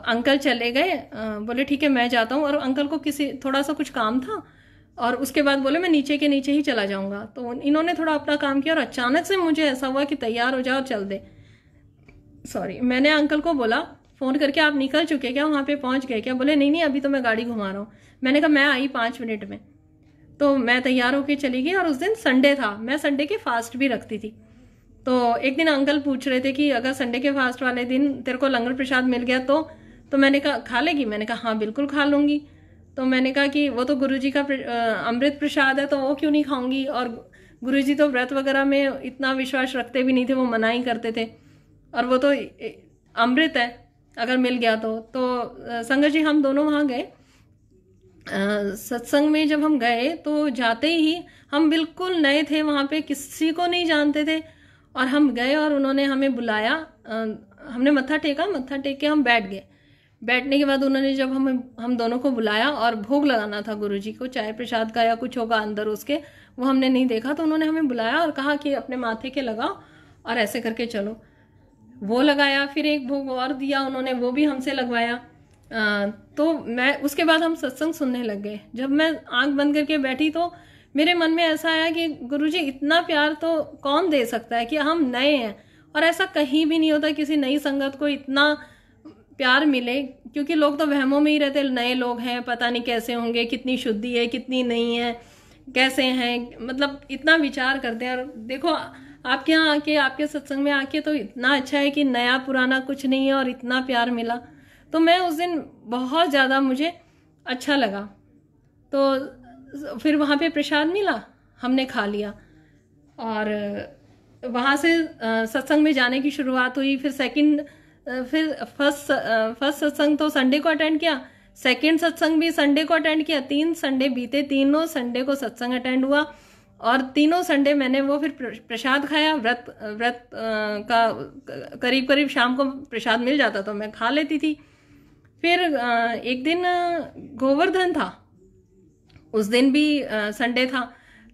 अंकल चले गए, बोले ठीक है मैं जाता हूँ, और अंकल को थोड़ा सा कुछ काम था, और उसके बाद बोले मैं नीचे के नीचे ही चला जाऊँगा। तो इन्होंने थोड़ा अपना काम किया और अचानक से मुझे ऐसा हुआ कि तैयार हो जाओ और चल दे। सॉरी, मैंने अंकल को बोला फ़ोन करके, आप निकल चुके क्या, वहाँ पे पहुँच गए क्या? बोले नहीं अभी तो मैं गाड़ी घुमा रहा हूँ। मैंने कहा मैं आई 5 मिनट में। तो मैं तैयार होके चली गई, और उस दिन संडे था, मैं संडे के फास्ट भी रखती थी। तो एक दिन अंकल पूछ रहे थे कि अगर संडे के फास्ट वाले दिन तेरे को लंगर प्रसाद मिल गया तो मैंने कहा खा लेगी? मैंने कहा हाँ बिल्कुल खा लूँगी। तो मैंने कहा कि वो तो गुरुजी का अमृत प्रसाद है, तो वो क्यों नहीं खाऊंगी, और गुरुजी तो व्रत वगैरह में इतना विश्वास रखते भी नहीं थे, वो मना ही करते थे, और वो तो अमृत है अगर मिल गया तो संगत जी हम दोनों वहाँ गए। सत्संग में जब हम गए तो जाते ही हम बिल्कुल नए थे, वहाँ पे किसी को नहीं जानते थे, और हम गए और उन्होंने हमें बुलाया, हमने मत्था टेक के हम बैठ गए। बैठने के बाद उन्होंने जब हम दोनों को बुलाया, और भोग लगाना था गुरुजी को, चाय प्रसाद का या कुछ होगा अंदर उसके, वो हमने नहीं देखा, तो उन्होंने हमें बुलाया और कहा कि अपने माथे के लगाओ और ऐसे करके चलो। वो लगाया, फिर एक भोग और दिया उन्होंने, वो भी हमसे लगवाया। तो मैं उसके बाद हम सत्संग सुनने लग गए। जब मैं आंख बंद करके बैठी तो मेरे मन में ऐसा आया कि गुरुजी इतना प्यार तो कौन दे सकता है, कि हम नए हैं, और ऐसा कहीं भी नहीं होता किसी नई संगत को इतना प्यार मिले, क्योंकि लोग तो वहमों में ही रहते, नए लोग हैं पता नहीं कैसे होंगे, कितनी शुद्धि है कितनी नहीं है, कैसे हैं, मतलब इतना विचार करते हैं। और देखो आपके यहाँ आके, आपके सत्संग में आके तो इतना अच्छा है कि नया पुराना कुछ नहीं है, और इतना प्यार मिला। तो मैं उस दिन बहुत ज़्यादा मुझे अच्छा लगा। तो फिर वहाँ पे प्रसाद मिला, हमने खा लिया, और वहाँ से सत्संग में जाने की शुरुआत हुई। फिर फर्स्ट सत्संग तो संडे को अटेंड किया, सेकंड सत्संग भी संडे को अटेंड किया, 3 संडे बीते, तीनों संडे को सत्संग अटेंड हुआ, और तीनों संडे मैंने वो फिर प्रसाद खाया। व्रत का करीब करीब शाम को प्रसाद मिल जाता तो मैं खा लेती थी। फिर एक दिन गोवर्धन था, उस दिन भी संडे था,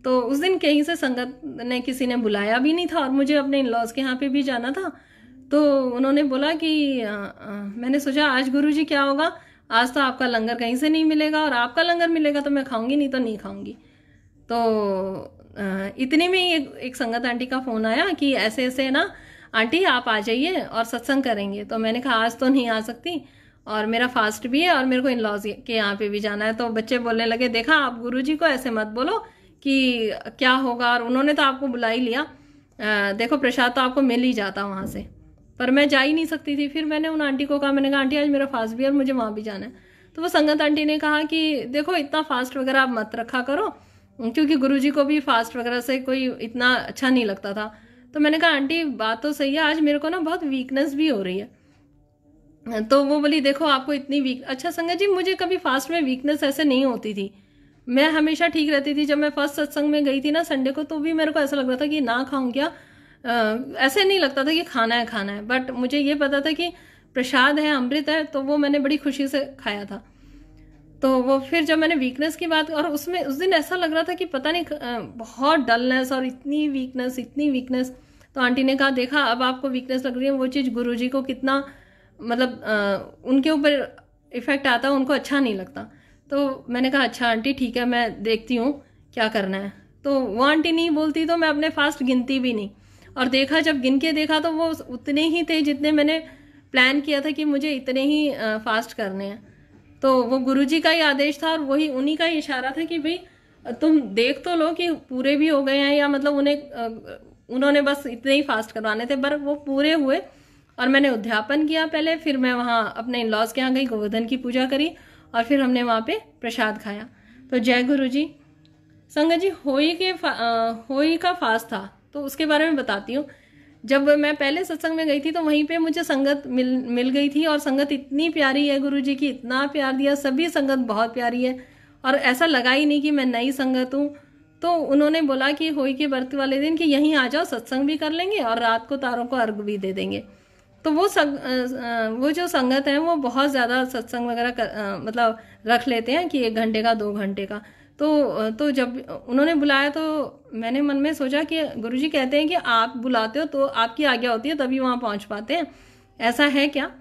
तो उस दिन कहीं से संगत ने किसी ने बुलाया भी नहीं था, और मुझे अपने इन-लॉज के यहाँ पे भी जाना था। तो उन्होंने बोला कि मैंने सोचा आज गुरुजी क्या होगा, आज तो आपका लंगर कहीं से नहीं मिलेगा, और आपका लंगर मिलेगा तो मैं खाऊंगी, नहीं तो नहीं खाऊंगी। तो इतने में ही एक संगत आंटी का फ़ोन आया कि ऐसे ऐसे ना आंटी आप आ जाइए और सत्संग करेंगे। तो मैंने कहा आज तो नहीं आ सकती, और मेरा फास्ट भी है, और मेरे को इन लॉज के यहाँ पे भी जाना है। तो बच्चे बोलने लगे देखा आप गुरुजी को ऐसे मत बोलो कि क्या होगा, और उन्होंने तो आपको बुला ही लिया, देखो प्रसाद तो आपको मिल ही जाता वहाँ से, पर मैं जा ही नहीं सकती थी। फिर मैंने उन आंटी को कहा, मैंने कहा आंटी आज मेरा फास्ट भी है और मुझे वहाँ भी जाना है। तो वो संगत आंटी ने कहा कि देखो इतना फास्ट वगैरह आप मत रखा करो, क्योंकि गुरुजी को भी फास्ट वगैरह से कोई इतना अच्छा नहीं लगता था। तो मैंने कहा आंटी बात तो सही है, आज मेरे को ना बहुत वीकनेस भी हो रही है। तो वो बोली देखो आपको इतनी अच्छा संगत जी मुझे कभी फास्ट में वीकनेस ऐसे नहीं होती थी, मैं हमेशा ठीक रहती थी। जब मैं फर्स्ट सत्संग में गई थी ना संडे को, तो भी मेरे को ऐसा लग रहा था कि ना खाऊं क्या। ऐसे नहीं लगता था कि खाना है खाना है, बट मुझे ये पता था कि प्रसाद है, अमृत है, तो वो मैंने बड़ी खुशी से खाया था। तो वो फिर जब मैंने वीकनेस की बात, और उसमें उस दिन ऐसा लग रहा था कि पता नहीं बहुत डलनेस और इतनी वीकनेस। तो आंटी ने कहा, देखा अब आपको वीकनेस लग रही है, वो चीज़ गुरुजी को कितना मतलब उनके ऊपर इफेक्ट आता है, उनको अच्छा नहीं लगता। तो मैंने कहा अच्छा आंटी ठीक है, मैं देखती हूँ क्या करना है। तो वो आंटी नहीं बोलती तो मैं अपने फास्ट गिनती भी नहीं। और देखा, जब गिन के देखा तो वो उतने ही थे जितने मैंने प्लान किया था कि मुझे इतने ही फास्ट करने हैं। तो वो गुरुजी का ही आदेश था और वही उन्हीं का ही इशारा था कि भाई तुम देख तो लो कि पूरे भी हो गए हैं, या मतलब उन्होंने बस इतने ही फास्ट करवाने थे, पर वो पूरे हुए। और मैंने उद्यापन किया पहले, फिर मैं वहाँ अपने इन लॉज के यहाँ गई, गोवर्धन की पूजा करी, और फिर हमने वहाँ पे प्रसाद खाया। तो जय गुरु जी। संगत जी, होई का फास्ट था, तो उसके बारे में बताती हूँ। जब मैं पहले सत्संग में गई थी तो वहीं पे मुझे संगत मिल गई थी, और संगत इतनी प्यारी है, गुरु जी की इतना प्यार दिया, सभी संगत बहुत प्यारी है, और ऐसा लगा ही नहीं कि मैं नई संगत हूँ। तो उन्होंने बोला कि होई के व्रत वाले दिन कि यहीं आ जाओ, सत्संग भी कर लेंगे और रात को तारों को अर्घ भी दे देंगे। तो वो जो संगत है वो बहुत ज़्यादा सत्संग वगैरह मतलब रख लेते हैं कि 1 घंटे का 2 घंटे का। तो जब उन्होंने बुलाया तो मैंने मन में सोचा कि गुरुजी कहते हैं कि आप बुलाते हो तो आपकी आज्ञा होती है तभी वहाँ पहुँच पाते हैं, ऐसा है क्या?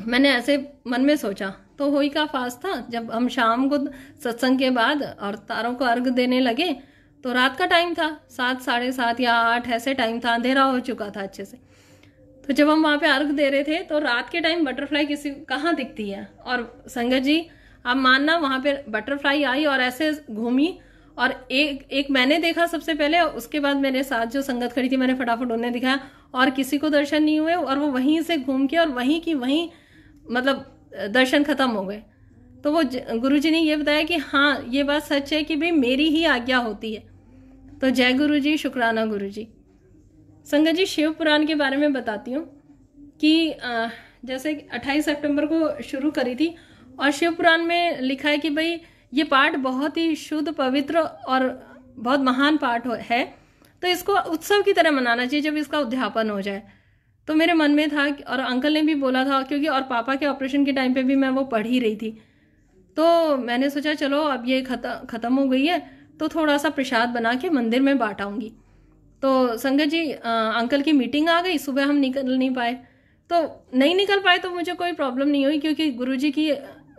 मैंने ऐसे मन में सोचा। तो होई का फास्ट था, जब हम शाम को सत्संग के बाद और तारों को अर्घ देने लगे तो रात का टाइम था, 7, 7:30 या 8 ऐसे टाइम था, अंधेरा हो चुका था अच्छे से। तो जब हम वहाँ पे अर्घ दे रहे थे तो रात के टाइम बटरफ्लाई किसी कहाँ दिखती है, और संगत जी आप मानना वहाँ पे बटरफ्लाई आई और ऐसे घूमी, और एक मैंने देखा सबसे पहले, उसके बाद मेरे साथ जो संगत खड़ी थी मैंने फटाफट उन्हें दिखाया, और किसी को दर्शन नहीं हुए, और वो वहीं से घूम के और वहीं की वहीं मतलब दर्शन खत्म हो गए। तो वो गुरुजी ने ये बताया कि हाँ ये बात सच है कि भाई मेरी ही आज्ञा होती है। तो जय गुरु जी, शुक्राना गुरु जी। संगत जी, शिव पुराण के बारे में बताती हूँ कि जैसे 28 सितंबर को शुरू करी थी, और शिव पुराण में लिखा है कि भाई ये पाठ बहुत ही शुद्ध, पवित्र और बहुत महान पाठ है, तो इसको उत्सव की तरह मनाना चाहिए जब इसका उद्यापन हो जाए। तो मेरे मन में था, और अंकल ने भी बोला था, क्योंकि और पापा के ऑपरेशन के टाइम पे भी मैं वो पढ़ ही रही थी। तो मैंने सोचा चलो अब ये ख़त्म हो गई है तो थोड़ा सा प्रसाद बना के मंदिर में बांट आऊँगी। तो संगत जी अंकल की मीटिंग आ गई, सुबह हम निकल नहीं पाए, तो नहीं निकल पाए तो मुझे कोई प्रॉब्लम नहीं हुई, क्योंकि गुरुजी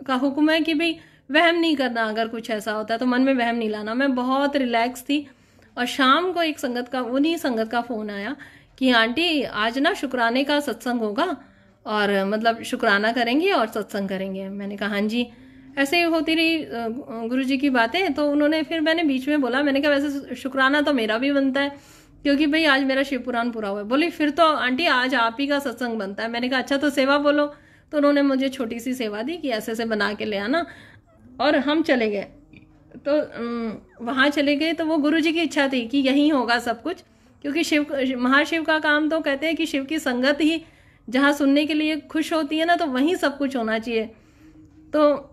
का हुक्म है कि भाई वहम नहीं करना, अगर कुछ ऐसा होता है तो मन में वहम नहीं लाना। मैं बहुत रिलैक्स थी, और शाम को एक उन्हीं संगत का फ़ोन आया कि आंटी आज ना शुक्राने का सत्संग होगा, और मतलब शुक्राना करेंगे और सत्संग करेंगे। मैंने कहा हाँ जी। ऐसे ही होती रही गुरुजी की बातें। तो उन्होंने फिर, मैंने बीच में बोला, मैंने कहा वैसे शुक्राना तो मेरा भी बनता है क्योंकि भाई आज मेरा शिव पुराण पूरा हुआ है। बोली फिर तो आंटी आज आप ही का सत्संग बनता है। मैंने कहा अच्छा तो सेवा बोलो। तो उन्होंने मुझे छोटी सी सेवा दी कि ऐसे ऐसे बना के ले आना, और हम चले गए। तो वहाँ चले गए तो वो गुरुजी की इच्छा थी कि यहीं होगा सब कुछ, क्योंकि महाशिव का काम तो कहते हैं कि शिव की संगत ही जहाँ सुनने के लिए खुश होती है ना, तो वहीं सब कुछ होना चाहिए। तो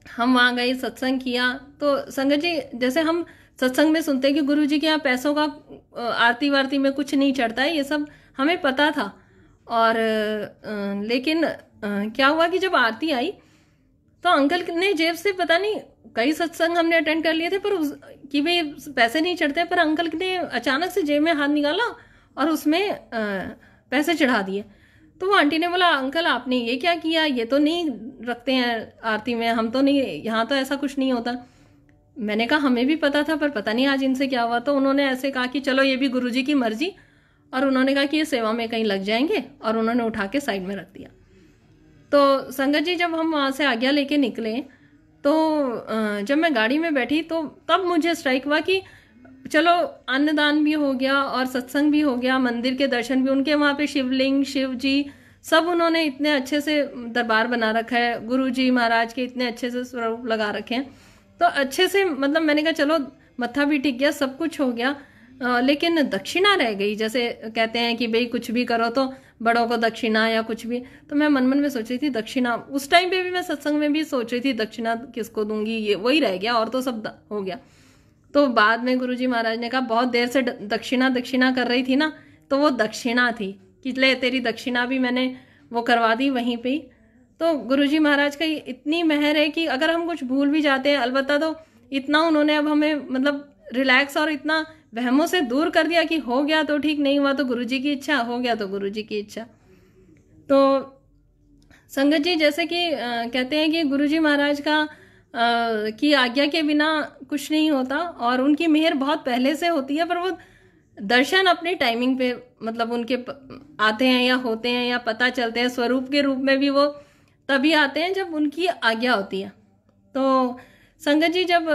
हम वहाँ गए, सत्संग किया। तो संगत जी जैसे हम सत्संग में सुनते हैं कि गुरु जी के यहाँ पैसों का आरती वारती में कुछ नहीं चढ़ता है, ये सब हमें पता था। और लेकिन क्या हुआ कि जब आरती आई तो अंकल ने जेब से, पता नहीं कई सत्संग हमने अटेंड कर लिए थे पर कि भाई पैसे नहीं चढ़ते, पर अंकल ने अचानक से जेब में हाथ निकाला और उसमें पैसे चढ़ा दिए। तो वो आंटी ने बोला अंकल आपने ये क्या किया, ये तो नहीं रखते हैं आरती में, हम तो नहीं, यहाँ तो ऐसा कुछ नहीं होता। मैंने कहा हमें भी पता था पर पता नहीं आज इनसे क्या हुआ। तो उन्होंने ऐसे कहा कि चलो ये भी गुरुजी की मर्जी, और उन्होंने कहा कि ये सेवा में कहीं लग जाएंगे, और उन्होंने उठा के साइड में रख दिया। तो संगत जी जब हम वहाँ से आज्ञा लेके निकले तो जब मैं गाड़ी में बैठी तो तब मुझे स्ट्राइक हुआ कि चलो अन्नदान भी हो गया और सत्संग भी हो गया, मंदिर के दर्शन भी, उनके वहाँ पे शिवलिंग, शिव जी सब उन्होंने इतने अच्छे से दरबार बना रखा है, गुरु जी महाराज के इतने अच्छे से स्वरूप लगा रखे हैं। तो अच्छे से मतलब मैंने कहा चलो मत्था भी टिक गया, सब कुछ हो गया, लेकिन दक्षिणा रह गई। जैसे कहते हैं कि भाई कुछ भी करो तो बड़ों को दक्षिणा या कुछ भी। तो मैं मन मन में सोच रही थी दक्षिणा, उस टाइम पे भी मैं सत्संग में भी सोच रही थी दक्षिणा किसको दूंगी, ये वही रह गया और तो सब हो गया। तो बाद में गुरुजी महाराज ने कहा, बहुत देर से दक्षिणा दक्षिणा कर रही थी ना, तो वो दक्षिणा थी कि ले तेरी दक्षिणा भी मैंने वो करवा दी वहीं पे ही। तो गुरुजी महाराज का इतनी मेहर है कि अगर हम कुछ भूल भी जाते हैं, अलबत्ता तो इतना उन्होंने अब हमें मतलब रिलैक्स और इतना वहमों से दूर कर दिया कि हो गया तो ठीक, नहीं हुआ तो गुरुजी की इच्छा, हो गया तो गुरुजी की इच्छा। तो संगत जी, जैसे कि कहते हैं कि गुरुजी महाराज का की आज्ञा के बिना कुछ नहीं होता, और उनकी मेहर बहुत पहले से होती है, पर वो दर्शन अपनी टाइमिंग पे मतलब उनके आते हैं या होते हैं या पता चलते हैं। स्वरूप के रूप में भी वो तभी आते हैं जब उनकी आज्ञा होती है। तो संगत जी, जब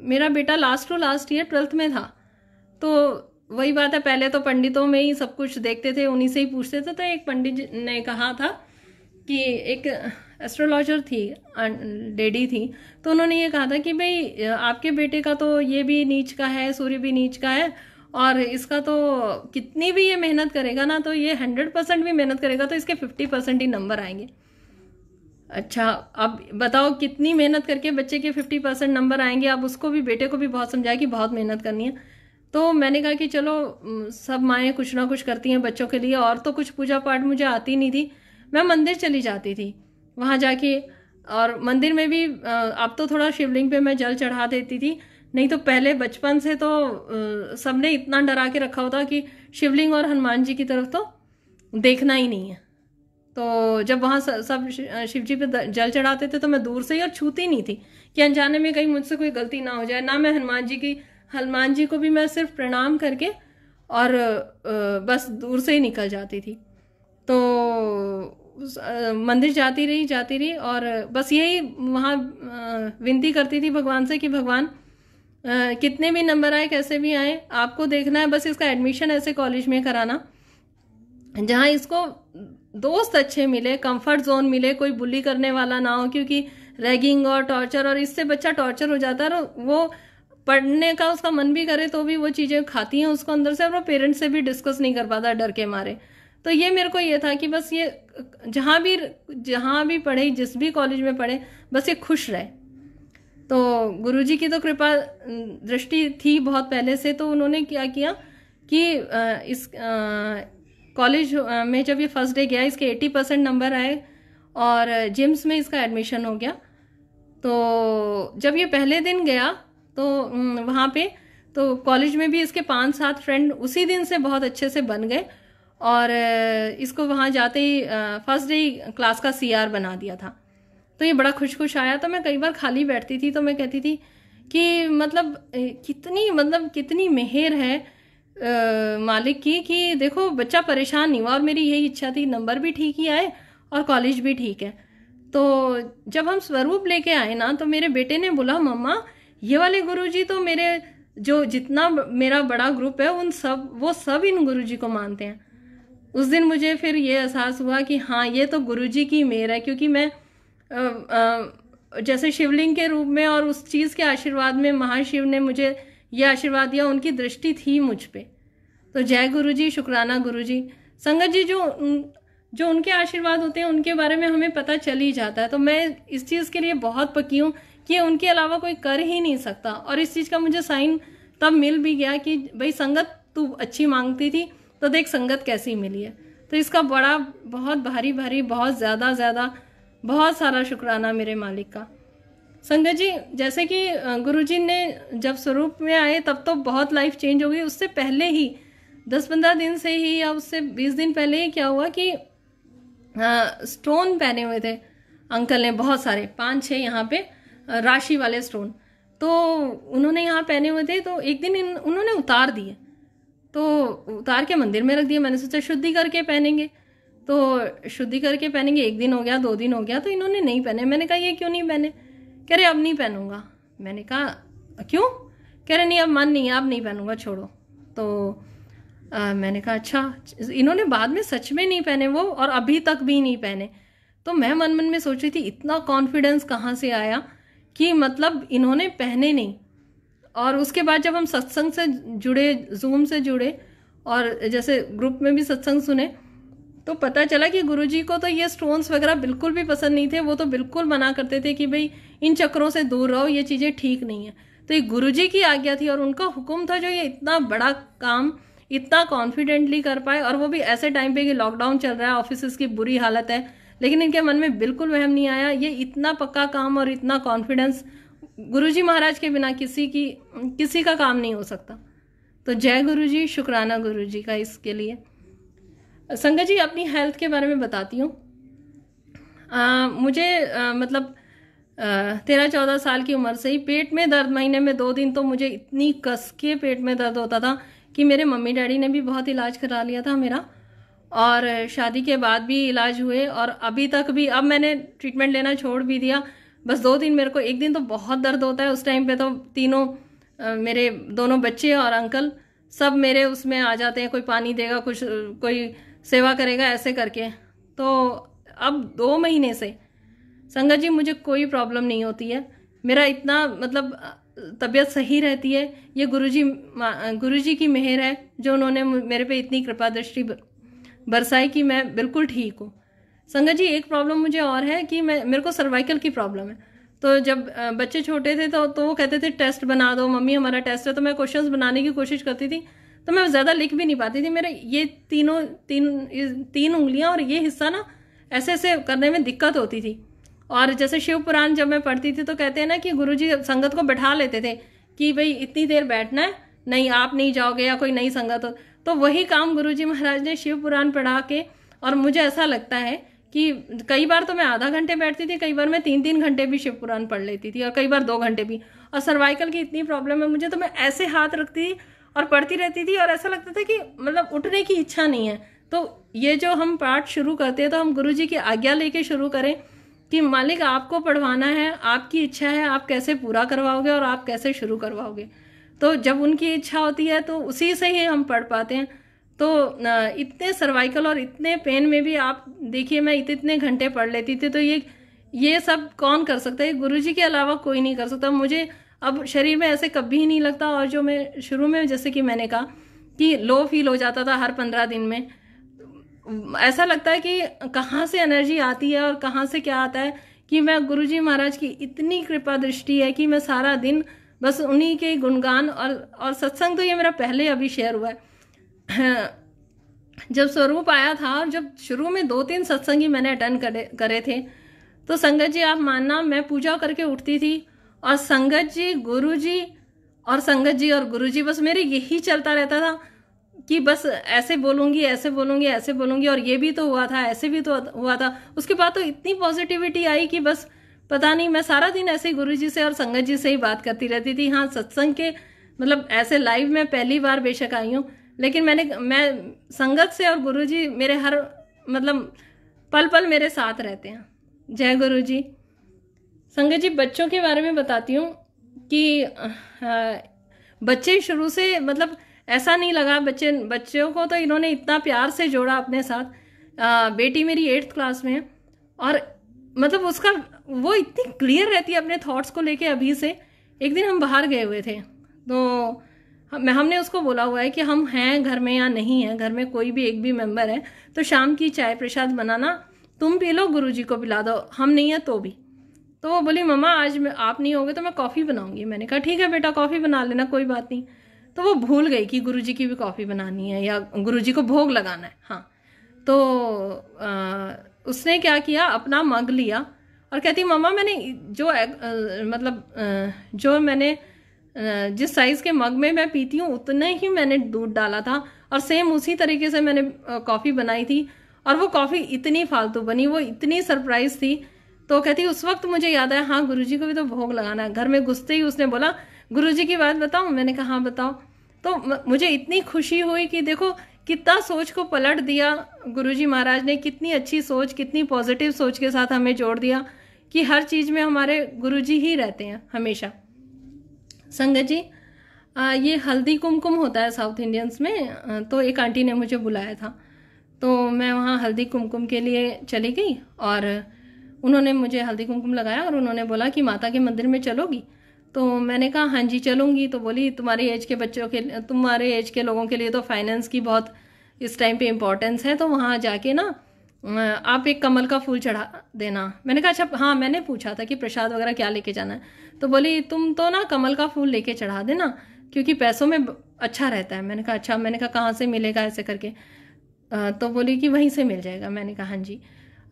मेरा बेटा last to last year 12th में था, तो वही बात है, पहले तो पंडितों में ही सब कुछ देखते थे, उन्हीं से ही पूछते थे। तो एक पंडित ने कहा था कि एक एस्ट्रोलॉजर थी, लेडी थी, तो उन्होंने ये कहा था कि भाई आपके बेटे का तो ये भी नीच का है, सूर्य भी नीच का है, और इसका तो कितनी भी ये मेहनत करेगा ना, तो ये 100% भी मेहनत करेगा तो इसके 50% ही नंबर आएंगे। अच्छा, अब बताओ कितनी मेहनत करके बच्चे के 50% नंबर आएंगे। अब उसको भी, बेटे को भी बहुत समझाया कि बहुत मेहनत करनी है। तो मैंने कहा कि चलो, सब माएँ कुछ ना कुछ करती हैं बच्चों के लिए, और तो कुछ पूजा पाठ मुझे आती नहीं थी। मैं मंदिर चली जाती थी, वहाँ जाके, और मंदिर में भी अब तो थोड़ा शिवलिंग पे मैं जल चढ़ा देती थी, नहीं तो पहले बचपन से तो सबने इतना डरा के रखा होता कि शिवलिंग और हनुमान जी की तरफ तो देखना ही नहीं है। तो जब वहाँ सब शिव जी पे जल चढ़ाते थे तो मैं दूर से ही और छूती नहीं थी कि अनजाने में कहीं मुझसे कोई गलती ना हो जाए। ना मैं हनुमान जी को भी मैं सिर्फ प्रणाम करके और बस दूर से ही निकल जाती थी। तो मंदिर जाती रही और बस यही वहाँ विनती करती थी भगवान से कि भगवान कितने भी नंबर आए, कैसे भी आए, आपको देखना है, बस इसका एडमिशन ऐसे कॉलेज में कराना जहाँ इसको दोस्त अच्छे मिले, कंफर्ट जोन मिले, कोई बुली करने वाला ना हो, क्योंकि रैगिंग और टॉर्चर, और इससे बच्चा टॉर्चर हो जाता है, वो पढ़ने का उसका मन भी करे तो भी वो चीज़ें खाती हैं उसको अंदर से, और वो पेरेंट्स से भी डिस्कस नहीं कर पाता डर के मारे। तो ये मेरे को ये था कि बस ये जहाँ भी पढ़े, जिस भी कॉलेज में पढ़े, बस ये खुश रहे। तो गुरुजी की तो कृपा दृष्टि थी बहुत पहले से। तो उन्होंने क्या किया कि इस कॉलेज में जब ये फर्स्ट डे गया, इसके 80% नंबर आए और जिम्स में इसका एडमिशन हो गया। तो जब ये पहले दिन गया तो वहाँ पे तो कॉलेज में भी इसके 5-7 फ्रेंड उसी दिन से बहुत अच्छे से बन गए, और इसको वहाँ जाते ही फर्स्ट डे क्लास का CR बना दिया था। तो ये बड़ा खुश आया। तो मैं कई बार खाली बैठती थी तो मैं कहती थी कि मतलब कितनी मेहर है मालिक की कि देखो बच्चा परेशान नहीं हुआ, और मेरी यही इच्छा थी, नंबर भी ठीक ही आए और कॉलेज भी ठीक है। तो जब हम स्वरूप लेके आए ना, तो मेरे बेटे ने बोला, मम्मा ये वाले गुरुजी तो मेरे जो जितना मेरा बड़ा ग्रुप है वो सब इन गुरुजी को मानते हैं। उस दिन मुझे फिर ये एहसास हुआ कि हाँ, ये तो गुरुजी की मेहर है, क्योंकि मैं जैसे शिवलिंग के रूप में और उस चीज़ के आशीर्वाद में महाशिव ने मुझे ये आशीर्वाद दिया, उनकी दृष्टि थी मुझ पे। तो जय गुरुजी, शुक्राना गुरुजी। संगत जी, जो उनके आशीर्वाद होते हैं उनके बारे में हमें पता चल ही जाता है। तो मैं इस चीज़ के लिए बहुत पक्की हूँ कि उनके अलावा कोई कर ही नहीं सकता, और इस चीज़ का मुझे साइन तब मिल भी गया कि भाई संगत तू अच्छी मांगती थी तो देख संगत कैसी मिली है। तो इसका बहुत भारी बहुत ज़्यादा बहुत सारा शुक्राना मेरे मालिक का। संगत जी, जैसे कि गुरुजी ने जब स्वरूप में आए तब तो बहुत लाइफ चेंज हो गई। उससे पहले ही 10-15 दिन से ही या उससे 20 दिन पहले ही क्या हुआ कि स्टोन पहने हुए थे अंकल ने, बहुत सारे 5-6 यहाँ पे राशि वाले स्टोन। तो उन्होंने यहाँ पहने हुए थे, तो एक दिन उन्होंने उतार दिए, तो उतार के मंदिर में रख दिया। मैंने सोचा शुद्धि करके पहनेंगे, तो शुद्धि करके पहनेंगे। 1 दिन हो गया, 2 दिन हो गया, तो इन्होंने नहीं पहने। मैंने कहा ये क्यों नहीं पहने? कह रहे अब नहीं पहनूंगा। मैंने कहा क्यों? कह रहे नहीं, अब मन नहीं है, अब नहीं पहनूंगा, छोड़ो। तो मैंने कहा अच्छा। इन्होंने बाद में सच में नहीं पहने वो, और अभी तक भी नहीं पहने। तो मैं मन में सोच रही थी इतना कॉन्फिडेंस कहाँ से आया कि मतलब इन्होंने पहने नहीं। और उसके बाद जब हम सत्संग से जुड़े, जूम से जुड़े, और जैसे ग्रुप में भी सत्संग सुने, तो पता चला कि गुरुजी को तो ये स्टोन्स वगैरह बिल्कुल भी पसंद नहीं थे। वो तो बिल्कुल मना करते थे कि भाई इन चक्करों से दूर रहो, ये चीज़ें ठीक नहीं है। तो ये गुरुजी की आज्ञा थी और उनका हुक्म था जो ये इतना बड़ा काम इतना कॉन्फिडेंटली कर पाए, और वो भी ऐसे टाइम पे कि लॉकडाउन चल रहा है, ऑफिस की बुरी हालत है, लेकिन इनके मन में बिल्कुल वहम नहीं आया। ये इतना पक्का काम और इतना कॉन्फिडेंस गुरुजी महाराज के बिना किसी का काम नहीं हो सकता। तो जय गुरुजी, शुक्राना गुरुजी का इसके लिए। संगत जी, अपनी हेल्थ के बारे में बताती हूँ। मुझे मतलब 13-14 साल की उम्र से ही पेट में दर्द, महीने में 2 दिन तो मुझे इतनी कस के पेट में दर्द होता था कि मेरे मम्मी डैडी ने भी बहुत इलाज करा लिया था मेरा, और शादी के बाद भी इलाज हुए, और अभी तक भी। अब मैंने ट्रीटमेंट लेना छोड़ भी दिया, बस 2 दिन मेरे को, एक दिन तो बहुत दर्द होता है। उस टाइम पे तो तीनों मेरे दोनों बच्चे और अंकल सब मेरे उसमें आ जाते हैं, कोई पानी देगा, कुछ कोई सेवा करेगा, ऐसे करके। तो अब 2 महीने से संगत जी मुझे कोई प्रॉब्लम नहीं होती है। मेरा इतना मतलब तबीयत सही रहती है। ये गुरुजी की मेहर है जो उन्होंने मेरे पे इतनी कृपा दृष्टि बरसाई कि मैं बिल्कुल ठीक हूँ। संगत जी, एक प्रॉब्लम मुझे और है कि मेरे को सर्वाइकल की प्रॉब्लम है। तो जब बच्चे छोटे थे तो वो कहते थे टेस्ट बना दो मम्मी, हमारा टेस्ट है। तो मैं क्वेश्चंस बनाने की कोशिश करती थी, तो मैं ज़्यादा लिख भी नहीं पाती थी। मेरे ये तीन उंगलियां और ये हिस्सा ना ऐसे ऐसे करने में दिक्कत होती थी। और जैसे शिव पुराण जब मैं पढ़ती थी तो कहते हैं ना कि गुरुजी संगत को बैठा लेते थे कि भाई इतनी देर बैठना है, नहीं आप नहीं जाओगे या कोई नई संगत हो। तो वही काम गुरुजी महाराज ने शिव पुराण पढ़ा के, और मुझे ऐसा लगता है कि कई बार तो मैं आधा घंटे बैठती थी, कई बार मैं 3-3 घंटे भी शिव पुराण पढ़ लेती थी, और कई बार 2 घंटे भी। और सर्वाइकल की इतनी प्रॉब्लम है मुझे, तो मैं ऐसे हाथ रखती थी और पढ़ती रहती थी, और ऐसा लगता था कि मतलब उठने की इच्छा नहीं है। तो ये जो हम पाठ शुरू करते हैं तो हम गुरुजी की आज्ञा लेके शुरू करें कि मालिक आपको पढ़वाना है, आपकी इच्छा है, आप कैसे पूरा करवाओगे और आप कैसे शुरू करवाओगे। तो जब उनकी इच्छा होती है तो उसी से ही हम पढ़ पाते हैं। तो इतने सर्वाइकल और इतने पेन में भी आप देखिए मैं इतने घंटे पढ़ लेती थी। तो ये सब कौन कर सकता है? गुरुजी के अलावा कोई नहीं कर सकता। मुझे अब शरीर में ऐसे कभी नहीं लगता। और जो मैं शुरू में जैसे कि मैंने कहा कि लो फील हो जाता था हर 15 दिन में, ऐसा लगता है कि कहाँ से एनर्जी आती है और कहाँ से क्या आता है, कि मैं गुरुजी महाराज की इतनी कृपा दृष्टि है कि मैं सारा दिन बस उन्हीं के गुणगान। और सत्संग तो ये मेरा पहले अभी शेयर हुआ है। जब स्वरूप आया था और जब शुरू में 2-3 सत्संग ही मैंने अटेंड करे थे, तो संगत जी आप मानना मैं पूजा करके उठती थी और संगत जी गुरुजी और संगत जी और गुरुजी, बस मेरे यही चलता रहता था कि बस ऐसे बोलूंगी ऐसे बोलूंगी ऐसे बोलूंगी, और ये भी तो हुआ था ऐसे भी तो हुआ था। उसके बाद तो इतनी पॉजिटिविटी आई कि बस पता नहीं, मैं सारा दिन ऐसे गुरुजी से और संगत जी से ही बात करती रहती थी। हाँ, सत्संग के मतलब ऐसे लाइव में पहली बार बेशक आई हूँ, लेकिन मैं संगत से और गुरुजी मेरे हर मतलब पल पल मेरे साथ रहते हैं। जय गुरुजी। संगत जी, बच्चों के बारे में बताती हूँ कि बच्चे शुरू से मतलब ऐसा नहीं लगा, बच्चों को तो इन्होंने इतना प्यार से जोड़ा अपने साथ। बेटी मेरी 8th क्लास में है और मतलब उसका वो इतनी क्लियर रहती है अपने थॉट्स को लेके अभी से। एक दिन हम बाहर गए हुए थे तो हमने उसको बोला हुआ है कि हम हैं घर में या नहीं है, घर में कोई भी एक भी मेंबर है तो शाम की चाय प्रसाद बनाना, तुम पी लो, गुरुजी को पिला दो, हम नहीं है तो भी। तो वो बोली मम्मा आज आप नहीं होगे तो मैं कॉफ़ी बनाऊंगी। मैंने कहा ठीक है बेटा कॉफ़ी बना लेना, कोई बात नहीं। तो वो भूल गई कि गुरुजी की भी कॉफ़ी बनानी है या गुरुजी को भोग लगाना है। हाँ, तो उसने क्या किया, अपना मग लिया और कहती मम्मा मैंने जो मैंने जिस साइज़ के मग में मैं पीती हूँ उतना ही मैंने दूध डाला था और सेम उसी तरीके से मैंने कॉफ़ी बनाई थी और वो कॉफ़ी इतनी फालतू बनी, वो इतनी सरप्राइज थी। तो कहती उस वक्त मुझे याद आया हाँ गुरुजी को भी तो भोग लगाना है। घर में घुसते ही उसने बोला गुरुजी की बात बताऊं? मैंने कहा हाँ बताओ। तो मुझे इतनी खुशी हुई कि देखो कितना सोच को पलट दिया गुरुजी महाराज ने, कितनी अच्छी सोच, कितनी पॉजिटिव सोच के साथ हमें जोड़ दिया कि हर चीज़ में हमारे गुरुजी ही रहते हैं हमेशा। संगत जी, ये हल्दी कुमकुम होता है साउथ इंडियंस में, तो एक आंटी ने मुझे बुलाया था तो मैं वहाँ हल्दी कुमकुम के लिए चली गई और उन्होंने मुझे हल्दी कुमकुम लगाया और उन्होंने बोला कि माता के मंदिर में चलोगी? तो मैंने कहा हाँ जी चलूँगी। तो बोली तुम्हारे एज के लोगों के लिए तो फाइनेंस की बहुत इस टाइम पे इम्पोर्टेंस है, तो वहाँ जाके ना आप एक कमल का फूल चढ़ा देना। मैंने कहा अच्छा, हाँ मैंने पूछा था कि प्रसाद वगैरह क्या लेके जाना है, तो बोली तुम तो ना कमल का फूल लेके चढ़ा देना क्योंकि पैसों में अच्छा रहता है। मैंने कहा अच्छा। मैंने कहा कहाँ से मिलेगा ऐसे करके, तो बोली कि वहीं से मिल जाएगा। मैंने कहा हाँ जी।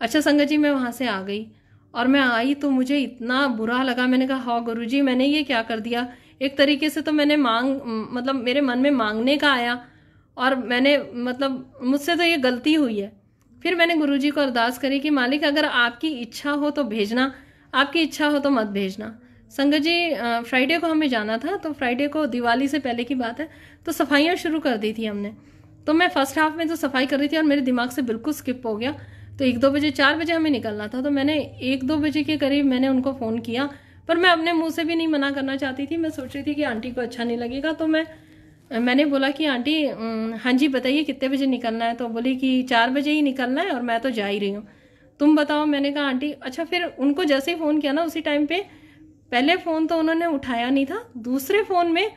अच्छा संगत जी, मैं वहाँ से आ गई और मैं आई तो मुझे इतना बुरा लगा। मैंने कहा हाँ गुरुजी, मैंने ये क्या कर दिया। एक तरीके से तो मैंने मतलब मेरे मन में मांगने का आया और मैंने मतलब मुझसे तो ये गलती हुई है। फिर मैंने गुरुजी को अरदास करी कि मालिक अगर आपकी इच्छा हो तो भेजना, आपकी इच्छा हो तो मत भेजना। संगत जी फ्राइडे को हमें जाना था, तो फ्राइडे को दिवाली से पहले की बात है, तो सफाइयाँ शुरू कर दी थी हमने। तो मैं फर्स्ट हाफ में तो सफाई कर रही थी और मेरे दिमाग से बिल्कुल स्किप हो गया। तो 1-2 बजे, 4 बजे हमें निकलना था, तो मैंने 1-2 बजे के करीब मैंने उनको फ़ोन किया, पर मैं अपने मुंह से भी नहीं मना करना चाहती थी। मैं सोच रही थी कि आंटी को अच्छा नहीं लगेगा, तो मैंने बोला कि आंटी हाँ जी बताइए कितने बजे निकलना है। तो बोली कि 4 बजे ही निकलना है और मैं तो जा ही रही हूँ, तुम बताओ। मैंने कहा आंटी अच्छा। फिर उनको जैसे ही फ़ोन किया ना, उसी टाइम पे पहले फ़ोन तो उन्होंने उठाया नहीं था, दूसरे फ़ोन में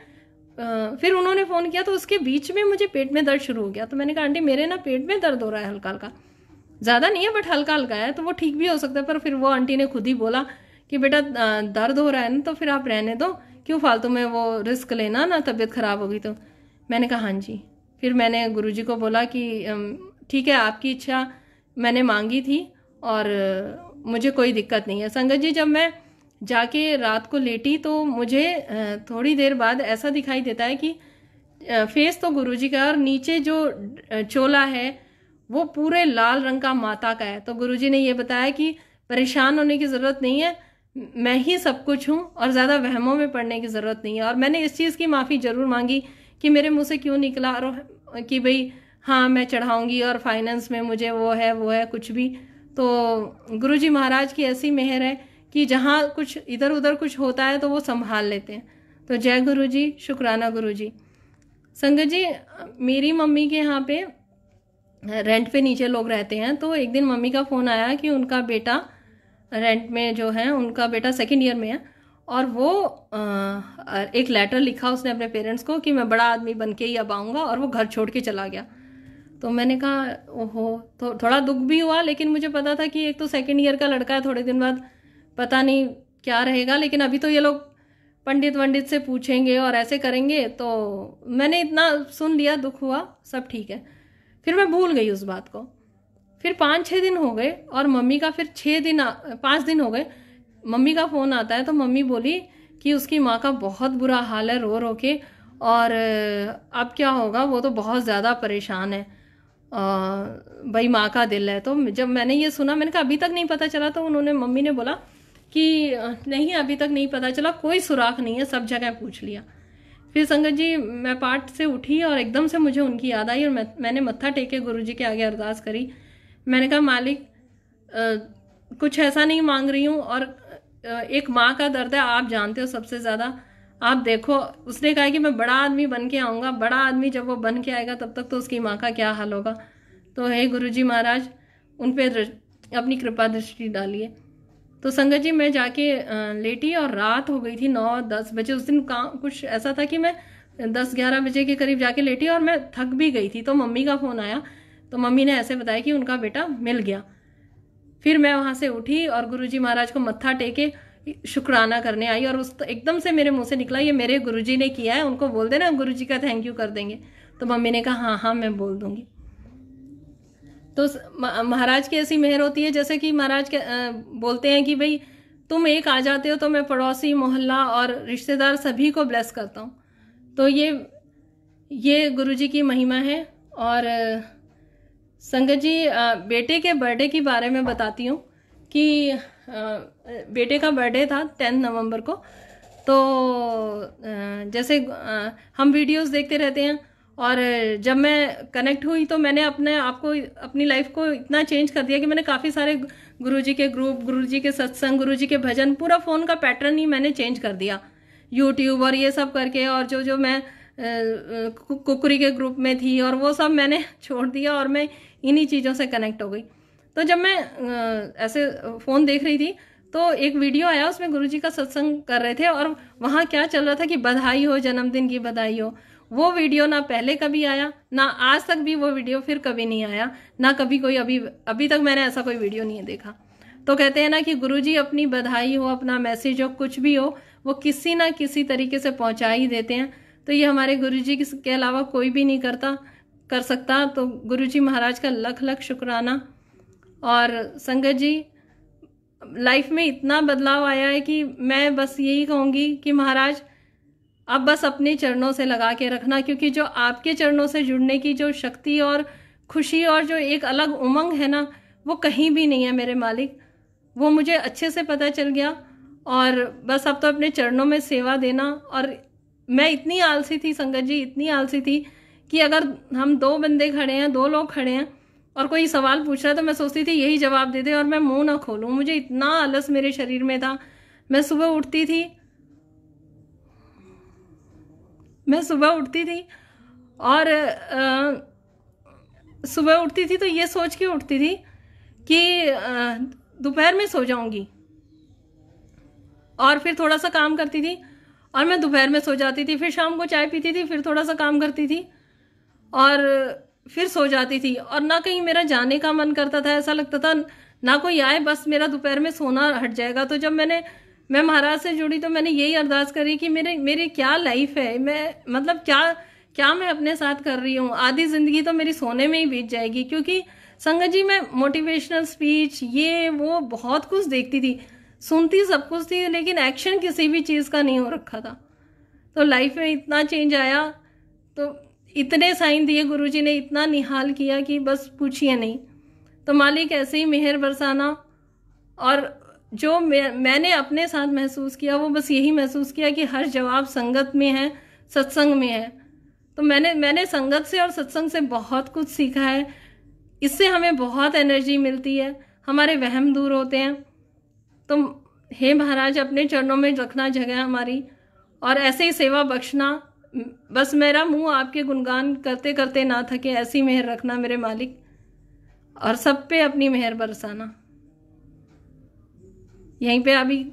फिर उन्होंने फ़ोन किया, तो उसके बीच में मुझे पेट में दर्द शुरू हो गया। तो मैंने कहा आंटी मेरे ना पेट में दर्द हो रहा है हल्का हल्का, ज़्यादा नहीं है बट हल्का हल्का है, तो वो ठीक भी हो सकता है। पर फिर वो आंटी ने खुद ही बोला कि बेटा दर्द हो रहा है ना, तो फिर आप रहने दो, क्यों फालतू में वो रिस्क लेना ना, तबीयत ख़राब होगी तो। मैंने कहा हाँ जी। फिर मैंने गुरुजी को बोला कि ठीक है आपकी इच्छा मैंने मांगी थी और मुझे कोई दिक्कत नहीं है। संगत जी जब मैं जाके रात को लेटी तो मुझे थोड़ी देर बाद ऐसा दिखाई देता है कि फेस तो गुरुजी का और नीचे जो चोला है वो पूरे लाल रंग का माता का है। तो गुरुजी ने ये बताया कि परेशान होने की ज़रूरत नहीं है, मैं ही सब कुछ हूँ और ज़्यादा वहमों में पड़ने की ज़रूरत नहीं है। और मैंने इस चीज़ की माफ़ी ज़रूर मांगी कि मेरे मुंह से क्यों निकला और कि भाई हाँ मैं चढ़ाऊँगी और फाइनेंस में मुझे वो है कुछ भी। तो गुरुजी महाराज की ऐसी मेहर है कि जहाँ कुछ इधर उधर कुछ होता है तो वो संभाल लेते हैं। तो जय गुरुजी, शुक्राना गुरुजी। संगत जी मेरी मम्मी के यहाँ पे रेंट पे नीचे लोग रहते हैं, तो एक दिन मम्मी का फ़ोन आया कि उनका बेटा रेंट में जो है, उनका बेटा 2nd ईयर में है और वो एक लेटर लिखा उसने अपने पेरेंट्स को कि मैं बड़ा आदमी बन के ही अब आऊँगा, और वो घर छोड़ के चला गया। तो मैंने कहा ओहो, तो थोड़ा दुख भी हुआ, लेकिन मुझे पता था कि एक तो 2nd ईयर का लड़का है, थोड़े दिन बाद पता नहीं क्या रहेगा। लेकिन अभी तो ये लोग पंडित से पूछेंगे और ऐसे करेंगे, तो मैंने इतना सुन लिया, दुख हुआ, सब ठीक है। फिर मैं भूल गई उस बात को। फिर 5-6 दिन हो गए और मम्मी का फिर 5 दिन हो गए, मम्मी का फ़ोन आता है। तो मम्मी बोली कि उसकी माँ का बहुत बुरा हाल है रो रो के, और अब क्या होगा, वो तो बहुत ज़्यादा परेशान है, भाई माँ का दिल है। तो जब मैंने ये सुना मैंने कहा अभी तक नहीं पता चला। तो उन्होंने, मम्मी ने बोला कि नहीं अभी तक नहीं पता चला, कोई सुराख नहीं है, सब जगह पूछ लिया। फिर संगत जी मैं पाठ से उठी और एकदम से मुझे उनकी याद आई और मैंने मत्था टेके गुरुजी के आगे अरदास करी। मैंने कहा मालिक कुछ ऐसा नहीं मांग रही हूँ, और एक माँ का दर्द है आप जानते हो सबसे ज़्यादा, आप देखो। उसने कहा कि मैं बड़ा आदमी बन के आऊँगा, बड़ा आदमी जब वो बन के आएगा तब तक तो उसकी माँ का क्या हाल होगा। तो हे गुरुजी महाराज उन पे अपनी कृपा दृष्टि डालिए। तो संगत जी मैं जाके लेटी और रात हो गई थी 9-10 बजे। उस दिन कुछ ऐसा था कि मैं 10-11 बजे के करीब जाके लेटी और मैं थक भी गई थी। तो मम्मी का फ़ोन आया, तो मम्मी ने ऐसे बताया कि उनका बेटा मिल गया। फिर मैं वहाँ से उठी और गुरुजी महाराज को मत्था टेके शुक्राना करने आई, और उस एकदम से मेरे मुंह से निकला ये मेरे गुरुजी ने किया है, उनको बोल देना गुरुजी का थैंक यू कर देंगे। तो मम्मी ने कहा हाँ हाँ मैं बोल दूंगी। तो महाराज की ऐसी मेहर होती है, जैसे कि महाराज बोलते हैं कि भाई तुम एक आ जाते हो तो मैं पड़ोसी, मोहल्ला और रिश्तेदार सभी को ब्लेस करता हूँ। तो ये गुरुजी की महिमा है। और संगत जी बेटे के बर्थडे के बारे में बताती हूँ कि बेटे का बर्थडे था 10 नवंबर को। तो जैसे हम वीडियोस देखते रहते हैं, और जब मैं कनेक्ट हुई तो मैंने अपने आप को, अपनी लाइफ को इतना चेंज कर दिया कि मैंने काफ़ी सारे गुरुजी के ग्रुप, गुरुजी के सत्संग, गुरुजी के भजन, पूरा फ़ोन का पैटर्न ही मैंने चेंज कर दिया, यूट्यूब और ये सब करके। और जो मैं कुकरी के ग्रुप में थी और वो सब मैंने छोड़ दिया और मैं इन्हीं चीज़ों से कनेक्ट हो गई। तो जब मैं ऐसे फ़ोन देख रही थी तो एक वीडियो आया, उसमें गुरुजी का सत्संग कर रहे थे और वहाँ क्या चल रहा था कि बधाई हो, जन्मदिन की बधाई हो। वो वीडियो ना पहले कभी आया, ना आज तक भी वो वीडियो फिर कभी नहीं आया, ना कभी कोई अभी तक मैंने ऐसा कोई वीडियो नहीं देखा। तो कहते हैं ना कि गुरुजी अपनी बधाई हो, अपना मैसेज हो, कुछ भी हो, वो किसी ना किसी तरीके से पहुंचा ही देते हैं। तो ये हमारे गुरुजी के अलावा कोई भी नहीं कर सकता। तो गुरुजी महाराज का लख लख शुक्राना। और संगत जी, लाइफ में इतना बदलाव आया है कि मैं बस यही कहूँगी कि महाराज अब बस अपने चरणों से लगा के रखना, क्योंकि जो आपके चरणों से जुड़ने की जो शक्ति और खुशी और जो एक अलग उमंग है ना, वो कहीं भी नहीं है मेरे मालिक। वो मुझे अच्छे से पता चल गया। और बस अब तो अपने चरणों में सेवा देना। और मैं इतनी आलसी थी संगत जी, इतनी आलसी थी कि अगर हम 2 बंदे खड़े हैं, 2 लोग खड़े हैं और कोई सवाल पूछ रहा है तो मैं सोचती थी यही जवाब दे दे और मैं मुंह ना खोलूं। मुझे इतना आलस मेरे शरीर में था। मैं सुबह उठती थी और सुबह उठती थी तो ये सोच के उठती थी कि दोपहर में सो जाऊंगी, और फिर थोड़ा सा काम करती थी और मैं दोपहर में सो जाती थी। फिर शाम को चाय पीती थी, फिर थोड़ा सा काम करती थी और फिर सो जाती थी। और ना कहीं मेरा जाने का मन करता था, ऐसा लगता था ना कोई आए, बस मेरा दोपहर में सोना हट जाएगा। तो जब मैं महाराज से जुड़ी तो मैंने यही अरदास करी कि मेरे क्या लाइफ है, मैं मतलब क्या मैं अपने साथ कर रही हूँ। आधी जिंदगी तो मेरी सोने में ही बीत जाएगी। क्योंकि संगत जी, मैं मोटिवेशनल स्पीच ये वो बहुत कुछ देखती थी, सुनती सब कुछ थी, लेकिन एक्शन किसी भी चीज़ का नहीं हो रखा था। तो लाइफ में इतना चेंज आया, तो इतने साइन दिए गुरुजी ने, इतना निहाल किया कि बस पूछिए नहीं। तो मालिक ऐसे ही मेहर बरसाना। और जो मैंने अपने साथ महसूस किया वो बस यही महसूस किया कि हर जवाब संगत में है, सत्संग में है। तो मैंने संगत से और सत्संग से बहुत कुछ सीखा है। इससे हमें बहुत एनर्जी मिलती है, हमारे वहम दूर होते हैं। तो हे महाराज, अपने चरणों में रखना जगह हमारी, और ऐसे ही सेवा बख्शना। बस मेरा मुंह आपके गुणगान करते करते ना थके, ऐसी मेहर रखना मेरे मालिक, और सब पे अपनी मेहर बरसाना। यहीं पे अभी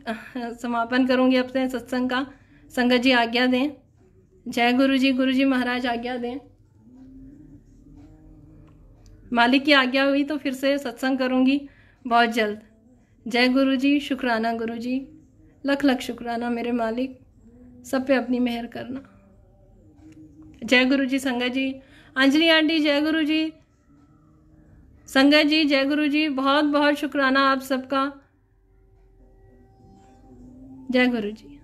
समापन करूंगी अपने सत्संग का। संगत जी आज्ञा दें। जय गुरु जी महाराज आज्ञा दें। मालिक की आज्ञा हुई तो फिर से सत्संग करूंगी बहुत जल्द। जय गुरु जी, शुक्राना गुरु जी, लख लख शुक्राना मेरे मालिक, सब पे अपनी मेहर करना। जय गुरु जी संगत जी। अंजलि आंटी जय गुरु जी। संगत जी जय गुरु जी, बहुत बहुत शुक्राना आप सबका। जय गुरु जी।